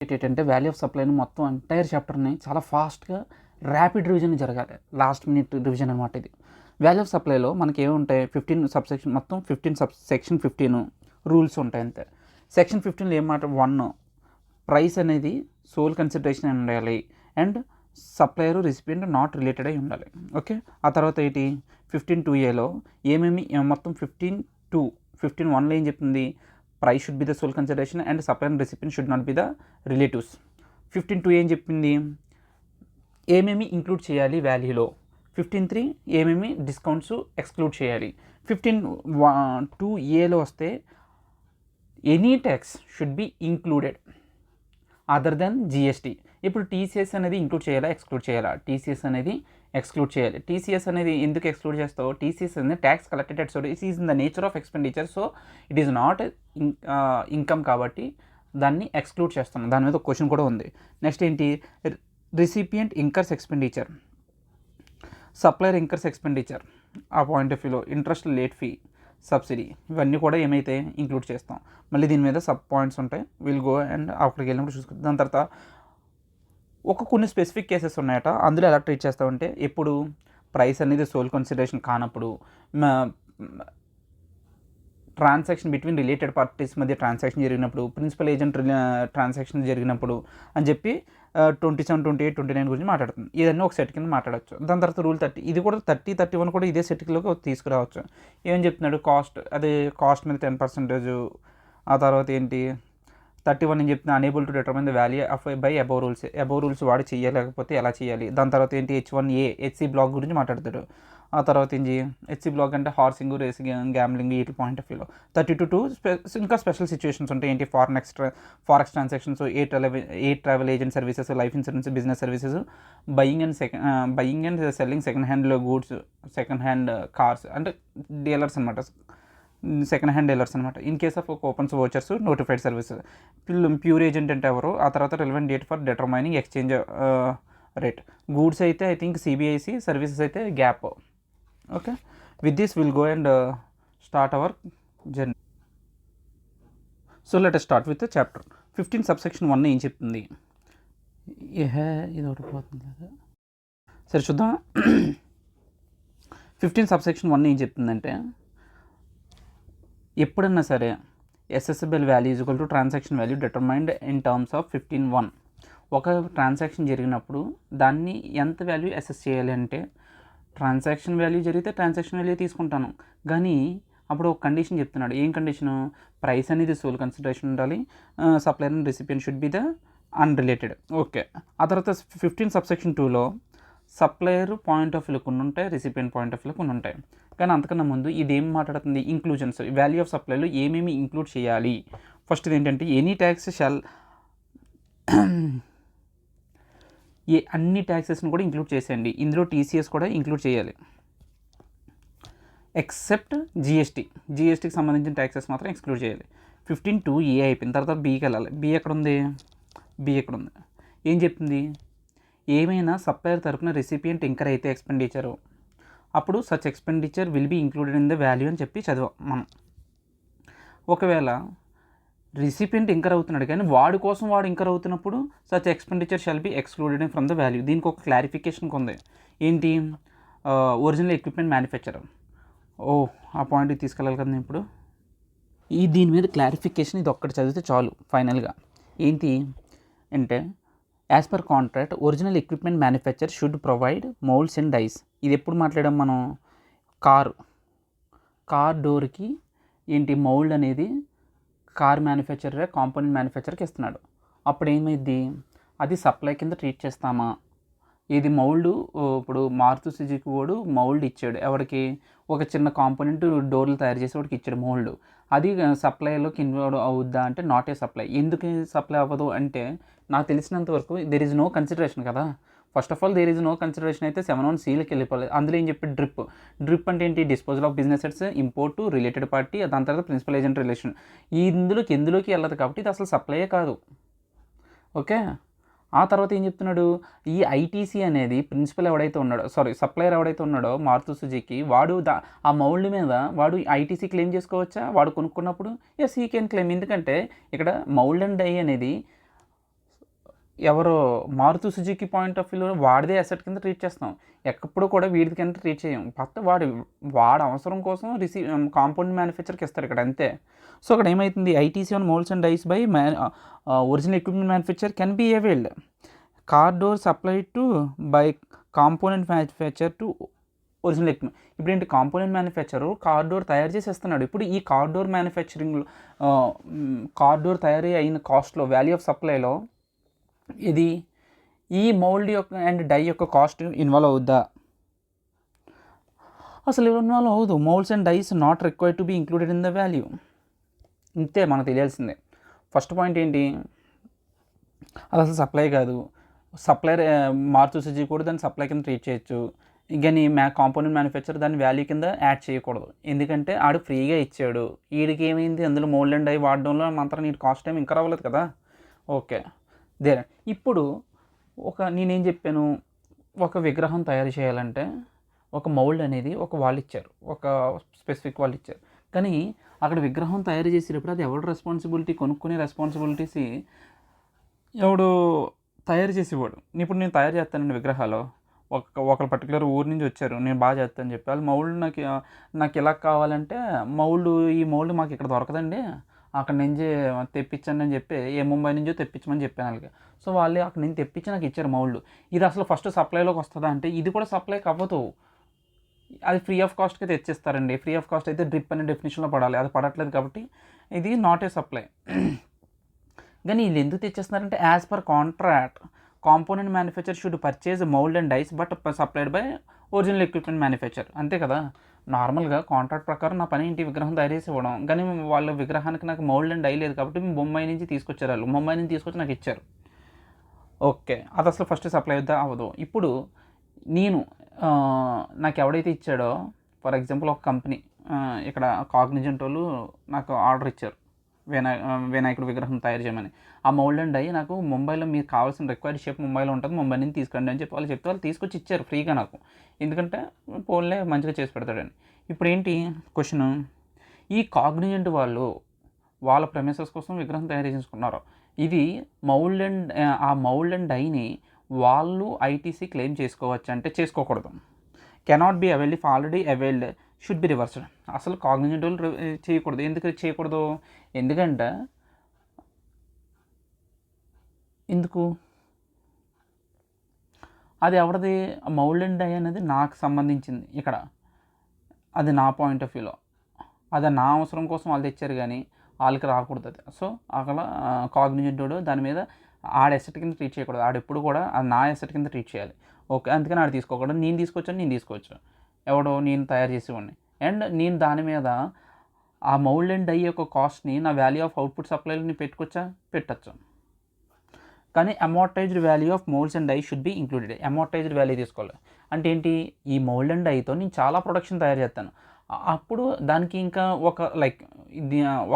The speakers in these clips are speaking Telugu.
ఏంటంటే వాల్యూ ఆఫ్ సప్లైని మొత్తం ఎంటైర్ చాప్టర్ని చాలా ఫాస్ట్గా ర్యాపిడ్ రివిజన్ జరగాలి. లాస్ట్ మినిట్ రివిజన్ అనమాట ఇది. వాల్యూ ఆఫ్ సప్లైలో మనకి ఏముంటాయి 15 సబ్సెక్షన్, మొత్తం 15 సెక్షన్ 15 రూల్స్ ఉంటాయి అంతే. సెక్షన్ 15లో ఏం మాట 1 ప్రైస్ అనేది సోల్ కన్సిడరేషన్ అని ఉండాలి and supplier recipient not related అయి ఉండాలి. ఓకే, ఆ తర్వాత ఏంటి 15(2)A ఏమేమి మొత్తం 15(1)లో ఏం చెప్తుంది, price should be the sole consideration and supplier and recipient should not be the relatives. 15(2) ఏం చెప్పింది, ఏమేమి ఇంక్లూడ్ చేయాలి వాల్యూలో. 15(3) ఏమేమి డిస్కౌంట్స్ ఎక్స్క్లూడ్ చేయాలి. 15(2)Aలో వస్తే any tax should be included other than GST. ఇప్పుడు టీసీఎస్ అనేది ఇంక్లూడ్ చేయాలా ఎక్స్క్లూడ్ చేయాలా? టీసీఎస్ అనేది ఎక్స్క్లూడ్ చేయాలి. టీసీఎస్ అనేది ఎందుకు ఎక్స్క్లూడ్ చేస్తావు, టీసీఎస్ అనేది tax collected at source, it is in the nature of expenditure, so it is not income కాబట్టి దాన్ని ఎక్స్క్లూడ్ చేస్తాం. దాని మీద ఒక క్వశ్చన్ కూడా ఉంది. నెక్స్ట్ ఏంటి, recipient incurs expenditure, supplier incurs expenditure. ఆ పాయింట్ ఆఫ్ వ్యూలో ఇంట్రెస్ట్, లేట్ ఫీ, సబ్సిడీ ఇవన్నీ కూడా ఏమైతే ఇంక్లూడ్ చేస్తాం. మళ్ళీ దీని మీద సబ్ పాయింట్స్ ఉంటాయి, విల్ గో అండ్ అక్కడికి వెళ్ళినప్పుడు చూసుకుంటాం. దాని తర్వాత కొన్ని స్పెసిఫిక్ కేసెస్ ఉన్నాయట, అందులో ఎలా ట్రీట్ చేస్తామంటే ఎప్పుడు ప్రైస్ అనేది సోల్ కన్సిడరేషన్ కానప్పుడు, ట్రాన్సాక్షన్ బిట్వీన్ రిలేటెడ్ పార్టీస్ మధ్య ట్రాన్సాక్షన్ జరిగినప్పుడు, ప్రిన్సిపల్ ఏజెంట్ ట్రాన్సాక్షన్ జరిగినప్పుడు అని చెప్పి 27, 28, 29 గురించి మాట్లాడుతుంది. ఇదన్నీ ఒక సెట్ కింద మాట్లాడవచ్చు. దాని తర్వాత రూల్ 30, ఇది కూడా 30, 31 కూడా ఇదే సెట్లోకి తీసుకురావచ్చు. ఏం చెప్తున్నాడు, కాస్ట్, అదే కాస్ట్ మీద 10%. ఆ తర్వాత ఏంటి 31 అని చెప్తున్నా, unable to determine the value of by above rules, above rules వాడి చేయలేకపోతే ఎలా చేయాలి. దాని తర్వాత ఏంటి H1A హెచ్సి బ్లాక్ గురించి మాట్లాడతాడు. ఆ తర్వాత ఏంటి హెచ్సి బ్లాక్ అంటే హార్సింగ్, రేసింగ్, గ్యాంబ్లింగ్ వీటి పాయింట్ ఆఫ్ వ్యూలో. 32 ఇంకా స్పెషల్ సిచ్యువేషన్స్ ఉంటాయి. ఏంటి forex transactions, air travel agent services, life insurance, business services, buying and selling second hand goods, second hand cars అంటే డీలర్స్ అనమాట, సెకండ్ హ్యాండ్ డీలర్స్ అనమాట. In case of coupons, vouchers, notified services. Pure agent అంటే ఎవరు, ఆ తర్వాత relevant date for determining exchange rate. Goods అయితే ఐ థింక్ సిబిఐసి, సర్వీసెస్ అయితే gap. Okay, with this will go and start our journey. So let start with chapter 15 subsection 1 ఏం చెప్తుంది. ఇది ఒకటి పోతుంది కదా, సరే చూద్దాం. 15 సబ్సెక్షన్ 1 ఏం చెప్తుందంటే, ఎప్పుడన్నా సరే assessable value is equal to transaction value determined in terms of 15(1). ఒక ట్రాన్సాక్షన్ జరిగినప్పుడు దాన్ని ఎంత వాల్యూ అసెస్ చేయాలి అంటే, ట్రాన్సాక్షన్ వాల్యూ జరిగితే ట్రాన్సాక్షన్ వాల్యూ తీసుకుంటాను, కానీ అప్పుడు ఒక కండిషన్ చెప్తున్నాడు. ఏం కండిషను, ప్రైస్ అనేది సోల్ కన్సిడరేషన్ ఉండాలి, supplier and recipient should be the unrelated. Okay, ఆ తర్వాత 15 సబ్సెక్షన్ 2లో సప్లయర్ పాయింట్ ఆఫ్ వ్యూ కొన్ని ఉంటాయి, రెసిపియెంట్ పాయింట్ ఆఫ్ వ్యూ కొన్ని ఉంటాయి. కానీ అంతకన్నా ముందు ఇది ఏం మాట్లాడుతుంది, ఇంక్లూజన్స్, వాల్యూ ఆఫ్ సప్లైలో ఏమేమి ఇంక్లూడ్ చేయాలి. ఫస్ట్ ఏంటంటే ఎనీ ట్యాక్స్ షాల్, అన్ని ట్యాక్సెస్ని కూడా ఇంక్లూడ్ చేసేయండి. ఇందులో టీసీఎస్ కూడా ఇంక్లూడ్ చేయాలి, ఎక్సెప్ట్ జిఎస్టీకి సంబంధించిన ట్యాక్సెస్ మాత్రం ఎక్స్క్లూడ్ చేయాలి. 15(2)A అయిపోయిన తర్వాత బీకి వెళ్ళాలి. బి ఎక్కడ ఉంది, ఏం చెప్తుంది, ఏమైనా సప్లయర్ తరపున రెసిపియంట్ ఇంకర్ అయితే ఎక్స్పెండిచరు, అప్పుడు such expenditure will be included in the value అని చెప్పి చదివాం మనం. ఒకవేళ రెసిపియంట్ ఇంకర్ అవుతున్నాడు కానీ వాడి కోసం వాడు ఇంకర్ అవుతున్నప్పుడు such expenditure shall be excluded from the value. దీనికి ఒక క్లారిఫికేషన్ ఉంది. ఏంటి, ఒరిజినల్ ఎక్విప్మెంట్ మ్యానుఫ్యాక్చరర్. ఆ పాయింట్కి తీసుకెళ్ళాలి కదా ఇప్పుడు. దీని మీద క్లారిఫికేషన్ ఇది ఒక్కటి చదివితే చాలు ఫైనల్గా. ఏంటి అంటే, as per contract original equipment manufacture should provide moulds and dies. ఇది ఎప్పుడు మాట్లాడాం మనం, కార్ డోర్కి ఏంటి మౌల్డ్ అనేది కార్ మ్యానుఫ్యాక్చరర్ కాంపోనెంట్ మ్యానుఫ్యాక్చర్కి ఇస్తున్నాడు. అప్పుడు ఏమైంది, అది సప్లై కింద ట్రీట్ చేస్తామా. ఇది మౌల్డ్, ఇప్పుడు మారుతి సుజుకి వాడు మౌల్డ్ ఇచ్చాడు ఎవరికి, ఒక చిన్న కాంపోనెంట్ డోర్లు తయారు చేసి వాడికి ఇచ్చాడు మౌల్డ్. అది సప్లైలోకి ఇన్వాల్వ్ అవుద్దా అంటే నాట్ ఏ సప్లై. ఎందుకు సప్లై అవ్వదు అంటే, నాకు తెలిసినంత వరకు దెర్ ఈజ్ నో కన్సిడరేషన్ కదా. First of all there is no consideration అయితే 7(1)(c)లోకి వెళ్ళిపోలేదు. అందులో ఏం చెప్పి డ్రిప్ అంటే ఏంటి, disposal of business assets, import, related party, దాని తర్వాత ప్రిన్సిపల్ ఏజెంట్ రిలేషన్. ఎందులోకి వెళ్ళదు కాబట్టి ఇది అసలు సప్లైయే కాదు. ఓకే, ఆ తర్వాత ఏం చెప్తున్నాడు, ఈ ఐటీసీ అనేది ప్రిన్సిపల్ ఎవడైతే ఉన్నాడో, సప్లయర్ ఎవడైతే ఉన్నాడో మారుతి సుజుకి, వాడు ఆ మౌల్డ్ మీద వాడు ఐటీసీ క్లెయిమ్ చేసుకోవచ్చా, వాడు కొనుక్కున్నప్పుడు ఎస్ ఈ కెన్ క్లెయిమ్. ఎందుకంటే ఇక్కడ మౌల్డ్ అండ్ డై అనేది ఎవరో మారుతి సుజుకి పాయింట్ ఆఫ్ వ్యూలో వాడిదే అసెట్ కింద ట్రీట్ చేస్తాం, ఎప్పుడు కూడా వీడి కింద ట్రీట్ చేయం. ఫస్ట్ వాడి అవసరం కోసం కాంపౌండ్ మ్యానుఫ్యాక్చర్కి ఇస్తారు ఇక్కడ అంతే. సో అక్కడ ఏమవుతుంది, ITC on moulds and dies by original equipment manufacture can be availed. Car door supply to by component manufacture to original equipment. ఇప్పుడు ఏంటి, కాంపోనెంట్ మ్యానుఫ్యాక్చరు కార్ డోర్ తయారు చేసి ఇస్తున్నాడు. ఇప్పుడు ఈ కార్ డోర్ మ్యానుఫ్యాక్చరింగ్లో కార్ డోర్ తయారీ అయిన కాస్ట్లో వాల్యూ ఆఫ్ సప్లైలో ఇది ఈ మౌల్డ్ యొక్క అండ్ డై యొక్క కాస్ట్ ఇన్వాల్వ్ అవుద్దా? అసలు ఇన్వాల్వ్ అవ్వదు. Moulds and dies not required to be included in the value. ఇంతే మనకు తెలియాల్సిందే. ఫస్ట్ పాయింట్ ఏంటి, అది అసలు సప్లై కాదు. సప్లైర్ మారుతి సుజుకి కూడా దాన్ని సప్లై కింద ట్రీట్ చేయొచ్చు, కానీ కాంపోనెంట్ మ్యానుఫ్యాక్చర్ దాన్ని వాల్యూ కింద యాడ్ చేయకూడదు. ఎందుకంటే ఆడు ఫ్రీగా ఇచ్చాడు, వీడికి ఏమైంది అందులో మోల్డ్ అండ్ డై వాడడంలో మాత్రం నీటి కాస్ట్ టైం ఇంకా రావలేదు కదా. Okay there. ఇప్పుడు నేనేం చెప్పాను, ఒక విగ్రహం తయారు చేయాలంటే ఒక మౌల్డ్ అనేది ఒక వాళ్ళు ఇచ్చారు, ఒక స్పెసిఫిక్ వాళ్ళు ఇచ్చారు. కానీ అక్కడ విగ్రహం తయారు చేసేటప్పుడు అది ఎవడు రెస్పాన్సిబిలిటీ, కొనుక్కునే రెస్పాన్సిబిలిటీస్ ఎవడు తయారు చేసేవాడు. ఇప్పుడు నేను తయారు చేస్తానండి విగ్రహాలు, ఒక పర్టికులర్ ఊరు నుంచి వచ్చారు, నేను బాగా చేస్తానని చెప్పి వాళ్ళు మౌల్డ్ నాకు ఇలా కావాలంటే ఈ మౌల్డ్ మాకు ఇక్కడ దొరకదండి, అక్కడ నుంచి తెప్పించండి అని చెప్పి ముంబై నుంచో తెప్పించమని చెప్పాను వాళ్ళకి. సో వాళ్ళు అక్కడ నుంచి తెప్పించి నాకు ఇచ్చారు మౌల్డ్. ఇది అసలు ఫస్ట్ సప్లైలోకి వస్తుందా అంటే ఇది కూడా సప్లైకి అవ్వదు, అది ఫ్రీ ఆఫ్ కాస్ట్కి తెచ్చిస్తారండి. ఫ్రీ ఆఫ్ కాస్ట్ అయితే డ్రిప్ అనే డెఫినేషన్లో పడాలి, అది పడట్లేదు కాబట్టి ఇది నాట్ ఏ సప్లై. కానీ వీళ్ళు ఎందుకు తెచ్చేస్తున్నారంటే as per contract component manufacture should purchase mould and dies but supplied by original equipment manufacture. అంతే కదా. నార్మల్గా కాంట్రాక్ట్ ప్రకారం నా పని ఇంటి విగ్రహం తయారు చేసి ఇవ్వడం, కానీ వాళ్ళ విగ్రహానికి నాకు మౌల్డ్ అండ్ డై లేదు కాబట్టి ముంబై నుంచి తీసుకొచ్చారు వాళ్ళు, ముంబై నుంచి తీసుకొచ్చి నాకు ఇచ్చారు. ఓకే, అది అసలు ఫస్ట్ సప్లై అవుతా అవ్వదు. ఇప్పుడు నాకు ఎవడైతే ఇచ్చాడో, ఫర్ ఎగ్జాంపుల్ ఒక కంపెనీ ఇక్కడ కాగ్నిజెంట్ వాళ్ళు నాకు ఆర్డర్ ఇచ్చారు వినాయకుడు విగ్రహం తయారు చేయమని. ఆ మౌల్డ్ అండ్ డై నాకు ముంబైలో మీకు కావాల్సిన రిక్వైర్డ్ షేప్ ముంబైలో ఉంటుంది, ముంబై నుంచి తీసుకురండి అని చెప్పి వాళ్ళు చెప్తే వాళ్ళు తీసుకొచ్చి ఇచ్చారు ఫ్రీగా నాకు, ఎందుకంటే పోన్లే మంచిగా చేసి పెడతాడని. ఇప్పుడు ఏంటి క్వశ్చన్, ఈ కాగ్నిజెంట్ వాళ్ళ ప్రెమిసెస్ కోసం విగ్రహం తయారు చేసుకున్నారు. ఇది ఆ మౌల్డ్ అండ్ డైని వాళ్ళు ఐటీసీ క్లెయిమ్ చేసుకోవచ్చు అంటే చేసుకోకూడదు. Cannot be availed if already availed should be reversed. అసలు కాగ్నిజెంట్ వాళ్ళు చేయకూడదు. ఎందుకు చేయకూడదు, ఎందుకంటే అది ఎవరిది, మౌల్డ్ అండ్ డై అనేది నాకు సంబంధించింది ఇక్కడ, అది నా పాయింట్ ఆఫ్ వ్యూలో, అది నా అవసరం కోసం వాళ్ళు తెచ్చారు కానీ వాళ్ళకి రాకూడదు అది. సో అక్కడ కాగ్నిజెంట్ దాని మీద ఆడ ఎసెట్ కింద ట్రీట్ చేయకూడదు, ఆడెప్పుడు కూడా అది నా ఎసెట్ కింద ట్రీట్ చేయాలి. ఓకే, అందుకని ఆడ తీసుకోకూడదు. నేను తీసుకోవచ్చు నేను తయారు చేసేవాడిని, అండ్ నేను దాని మీద ఆ మౌల్డ్ అండ్ డై యొక్క కాస్ట్ని నా వాల్యూ ఆఫ్ అవుట్పుట్ సప్లైని పెట్టచ్చు. కానీ amortised value of moulds and die should be included. Amortised value తీసుకోవాలి అంటే ఏంటి, ఈ మౌల్డ్ అండ్ డైతో నేను చాలా ప్రొడక్షన్ తయారు చేస్తాను, అప్పుడు దానికి ఇంకా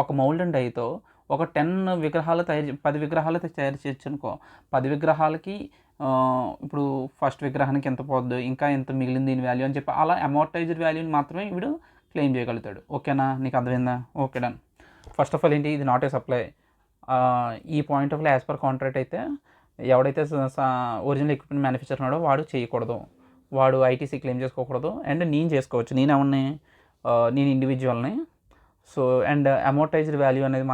ఒక మౌల్డ్ అండ్ డైతో ఒక 10 విగ్రహాలు 10 విగ్రహాలు తయారు చేయొచ్చు అనుకో. 10 విగ్రహాలకి ఇప్పుడు ఫస్ట్ విగ్రహానికి ఎంత పోద్దు, ఇంకా ఎంత మిగిలింది దీని వాల్యూ అని చెప్పి అలా అమోర్టైజ్డ్ వాల్యూని మాత్రమే వీడు క్లెయిమ్ చేయగలుగుతాడు. ఓకేనా, నీకు అర్థమైందా? Okay done. First of all ఏంటి, ఇది నాట్ ఏ సప్లై. ఈ point of view as per contract అయితే ఎవడైతే ఒరిజినల్ ఎక్విప్మెంట్ మ్యానుఫ్యాక్చర్ ఉన్నాడో వాడు చేయకూడదు, వాడు ఐటీసీ క్లెయిమ్ చేసుకోకూడదు. అండ్ నేను చేసుకోవచ్చు, నేను ఇండివిజువల్ని. సో అండ్ అమోర్టైజ్డ్ వాల్యూ అనేది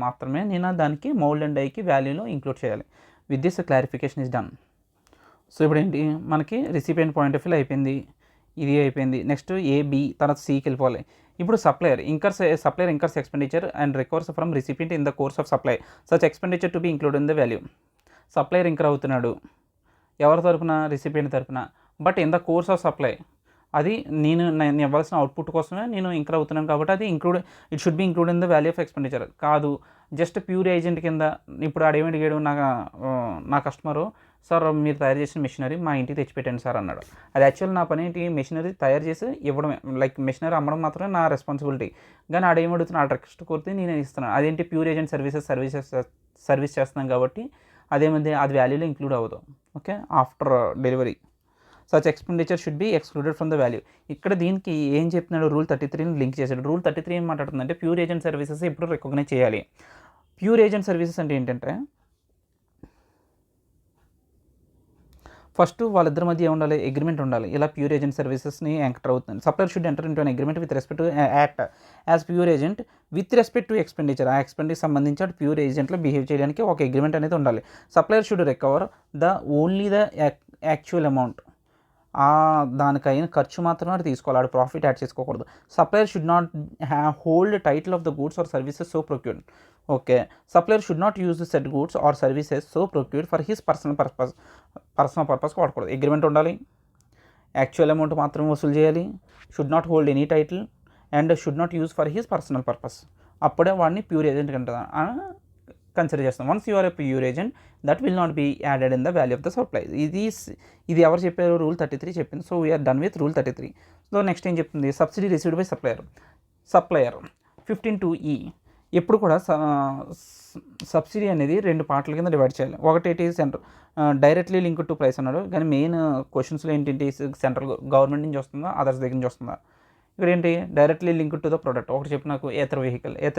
మాత్రమే నేను దానికి మౌల్డ్ అండ్ డైకి వాల్యూలో ఇంక్లూడ్ చేయాలి. With this clarification is done. So ఇప్పుడు ఏంటి, మనకి రిసిపియంట్ పాయింట్ ఆఫ్ వ్యూ అయిపోయింది, ఇది అయిపోయింది. నెక్స్ట్ ఏబి తర్వాత సికి వెళ్ళిపోవాలి. ఇప్పుడు supplier incurs expenditure and recovers from recipient in the course of supply such expenditure to be include in the value. Supplier incur అవుతున్నాడు ఎవరి తరపున, రిసిపియంట్ తరపున. But in the course of supply అది నేను ఇవ్వాల్సిన అవుట్పుట్ కోసమే నేను ఇంకర్ అవుతున్నాను కాబట్టి అది it should be include in the value of expenditure కాదు. జస్ట్ ప్యూర్ ఏజెంట్ కింద. ఇప్పుడు ఆడేమి అడిగాడు, నా కస్టమరు, సార్ మీరు తయారు చేసిన మెషినరీ మా ఇంటికి తెచ్చిపెట్టండి సార్ అన్నాడు. అది యాక్చువల్ నా పని ఏంటి, మెషినరీ తయారు చేసి ఇవ్వడమే, లైక్ మెషినరీ అమ్మడం మాత్రమే నా రెస్పాన్సిబిలిటీ. కానీ ఆడేమి అడుగుతున్నా, ఆ రిక్వెస్ట్ కోరితే నేను ఇస్తున్నాను. అదేంటి, ప్యూర్ ఏజెంట్ సర్వీస్ చేస్తున్నాం కాబట్టి అదేమంది అది వాల్యూలో ఇంక్లూడ్ అవ్వదు. Okay, after delivery such expenditure should be excluded from the value. ఇక్కడ దీనికి ఏం చెప్తున్నాడు, రూల్ 33ని లింక్ చేశాడు. రూల్ 33 ఏం మాట్లాడుతుందంటే ప్యూర్ ఏజెంట్ సర్వీసెస్ ఎప్పుడు రికగ్నైజ్ చేయాలి. ప్యూర్ ఏజెంట్ సర్వీసెస్ అంటే ఏంటంటే ఫస్ట్ వాళ్ళిద్దరి మధ్య ఏముండాలి, అగ్రిమెంట్ ఉండాలి. ఇలా ప్యూర్ ఏజెంట్ సర్వీసెస్ని ఎంటర్ అవుతుంది. Supplier should enter into an agreement with respect to act as pure agent with respect to expenditure. ఆ ఎక్స్పెండిచర్ సంబంధించి అటు ప్యూర్ ఏజెంట్లో బిహేవ్ చేయడానికి ఒక అగ్రిమెంట్ అనేది ఉండాలి. Supplier should recover only the actual amount. దానికైన ఖర్చు మాత్రమే అది తీసుకోవాలి, ఆడు ప్రాఫిట్ యాడ్ చేసుకోకూడదు. Supplier should not hold title of the goods or services so procured. Okay, supplier should not use the said goods or services so procured for his personal పర్పస్కి వాడకూడదు. అగ్రిమెంట్ ఉండాలి, యాక్చువల్ అమౌంట్ మాత్రమే వసూలు చేయాలి, should not hold any title and should not use for his personal purpose. అప్పుడే వాడిని ప్యూర్ ఏజెంట్ కన్సిడర్ చేస్తాం. Once you are a pure agent that will not be added in the value of the supply. ఇది ఎవరు చెప్పారు, రూల్ 33 చెప్పింది. So we're done with rule 33. So next ఏం చెప్తుంది, subsidy received by supplier 15(2)(e). ఎప్పుడు కూడా సబ్సిడీ అనేది 2 పార్ట్ల కింద డివైడ్ చేయాలి. ఒకటి ఏంటి, డైరెక్ట్లీ లింక్ టు ప్రైస్ అన్నాడు, కానీ మెయిన్ క్వశ్చన్స్లో ఏంటంటే సెంట్రల్ గవర్నమెంట్ నుంచి వస్తుందా అదర్స్ దగ్గర నుంచి వస్తుందా. ఇక్కడ ఏంటి, directly link to the product. ఒకటి చెప్పి నాకు Ather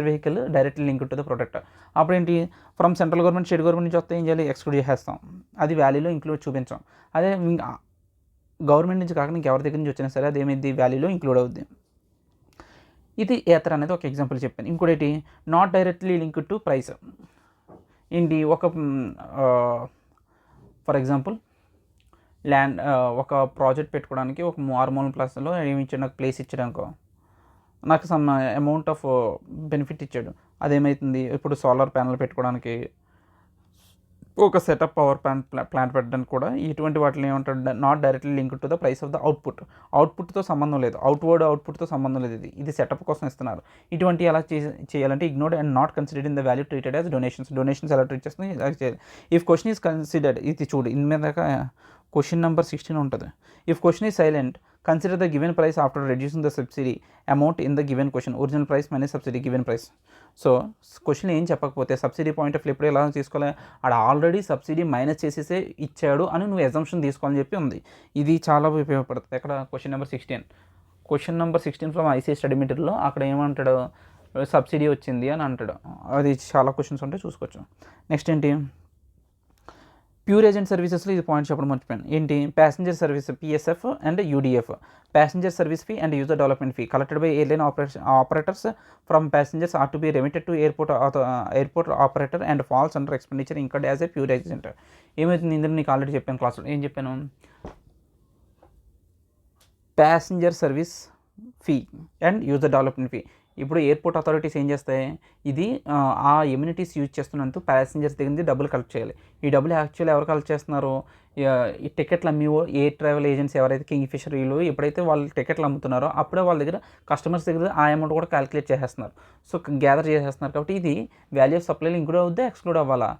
vehicle directly link to the product. అప్పుడు ఏంటి, from central government state government నుంచి వస్తే ఏం చేయాలి, ఎక్స్క్లూడ్ చేసేస్తాం, అది వాల్యూలో ఇంక్లూడ్ చూపించాం. అదే గవర్నమెంట్ నుంచి కాకుండా ఇంకెవరి దగ్గర నుంచి వచ్చినా సరే అదేమైంది, వాల్యూలో ఇంక్లూడ్ అవుద్ది. ఇది ఏతర్ అనేది ఒక ఎగ్జాంపుల్ చెప్పాను. ఇంకోటి not directly link to price. ఏంటి, ఒక ఫర్ ఎగ్జాంపుల్ ల్యాండ్, ఒక ప్రాజెక్ట్ పెట్టుకోవడానికి ఒక మారుమూల ప్లేస్లో ఏమి ఇచ్చాడు, నాకు ప్లేస్ ఇచ్చాడు అనుకో, నాకు సమ్ అమౌంట్ ఆఫ్ బెనిఫిట్ ఇచ్చాడు. అదేమవుతుంది, ఇప్పుడు సోలార్ ప్యానల్ పెట్టుకోవడానికి, ఒక సెటప్ పవర్ ప్లాంట్ పెట్టడానికి కూడా ఇటువంటి వాటిని ఏమంటాడు, not directly link to the price of the అవుట్పుట్తో సంబంధం లేదు, అవుట్పుట్తో సంబంధం లేదు. ఇది సెటప్ కోసం ఇస్తున్నారు. ఇటువంటి ఎలా చేయాలంటే ignored and not considered in the value treated as donations ఎలా ట్రీట్ చేస్తుంది ఇలా చేయాలి. ఇఫ్ క్వశ్చన్ ఈజ్ కన్సిడర్డ్, ఇది చూడు ఇన్ మీద క్వశ్చన్ నెంబర్ 16 ఉంటుంది. If question is silent consider the given price after reducing the subsidy amount in the given question, original price minus subsidy given price. So question ఏం చెప్పకపోతే సబ్సిడీ పాయింట్ ఆఫ్ ఎప్పుడు ఎలా తీసుకోవాలి, ఆడ ఆల్రెడీ సబ్సిడీ మైనస్ చేసేసే ఇచ్చాడు అని నువ్వు ఎజంప్షన్ తీసుకోవాలని చెప్పి ఉంది. ఇది చాలా ఉపయోగపడుతుంది. ఇక్కడ question number 16 from ICI study మెటీరియల్లో అక్కడ ఏమంటాడు, సబ్సిడీ వచ్చింది అని అంటాడు. అది చాలా క్వశ్చన్స్ ఉంటే చూసుకోవచ్చు. నెక్స్ట్ ఏంటి, ప్యూర్ ఏజెంట్ సర్వీసెస్లో ఇది పాయింట్ చెప్పడం మర్చిపోయాను. ఏంటి, passenger service PSF and UDF. Passenger service fee and user development fee collected by airline operators from passengers are to be remitted to airport operator and falls under expenditure incurred as a pure agent. ఏమవుతుంది, ఇందులో నీకు ఆల్రెడీ చెప్పాను క్లాస్లో, ఏం చెప్పాను, passenger service fee and user development fee. ఇప్పుడు ఎయిర్పోర్ట్ అథారిటీస్ ఏం చేస్తాయి, ఇది ఆ ఎమ్యూనిటీస్ యూజ్ చేస్తున్నందుకు ప్యాసింజర్స్ దగ్గర నుంచి డబ్బులు కలెక్ట్ చేయాలి. ఈ డబ్బులు యాక్చువల్లీ ఎవరు కలెక్ట్ చేస్తున్నారు, ఈ టికెట్లు అమ్మేవో ఎయిర్ ట్రావెల్ ఏజెన్సీ ఎవరైతే కింగ్ ఫిషర్ వీళ్ళు ఎప్పుడైతే వాళ్ళు టికెట్లు అమ్ముతున్నారో అప్పుడే వాళ్ళ దగ్గర కస్టమర్స్ దగ్గర ఆ అమౌంట్ కూడా క్యాలిక్యులేట్ చేసేస్తున్నారు. సో గ్యాదర్ చేసేస్తున్నారు. కాబట్టి ఇది వాల్యూ ఆఫ్ సప్లైలో ఇంక్లూడ్ అవుద్దా ఎక్స్క్లూడ్ అవ్వాలా,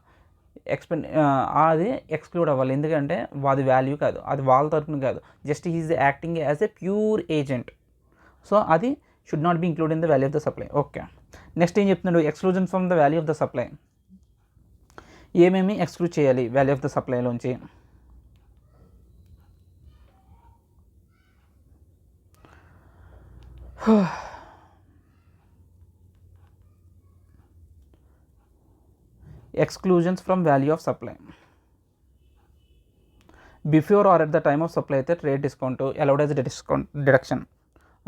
అది ఎక్స్క్లూడ్ అవ్వాలి. ఎందుకంటే అది వాల్యూ కాదు, అది వాళ్ళ తరపున కాదు, just is acting as a pure agent. So అది should not be include in the value of the supply. Okay, next ఏం చెప్తున్నాడు, exclusion from the value of the supply. ఏమేమి ఎక్స్క్లూడ్ చేయాలి వాల్యూ ఆఫ్ ద సప్లైలోంచి, exclusions from value of supply. Before or at the time of supply అయితే trade discount allowed as deduction,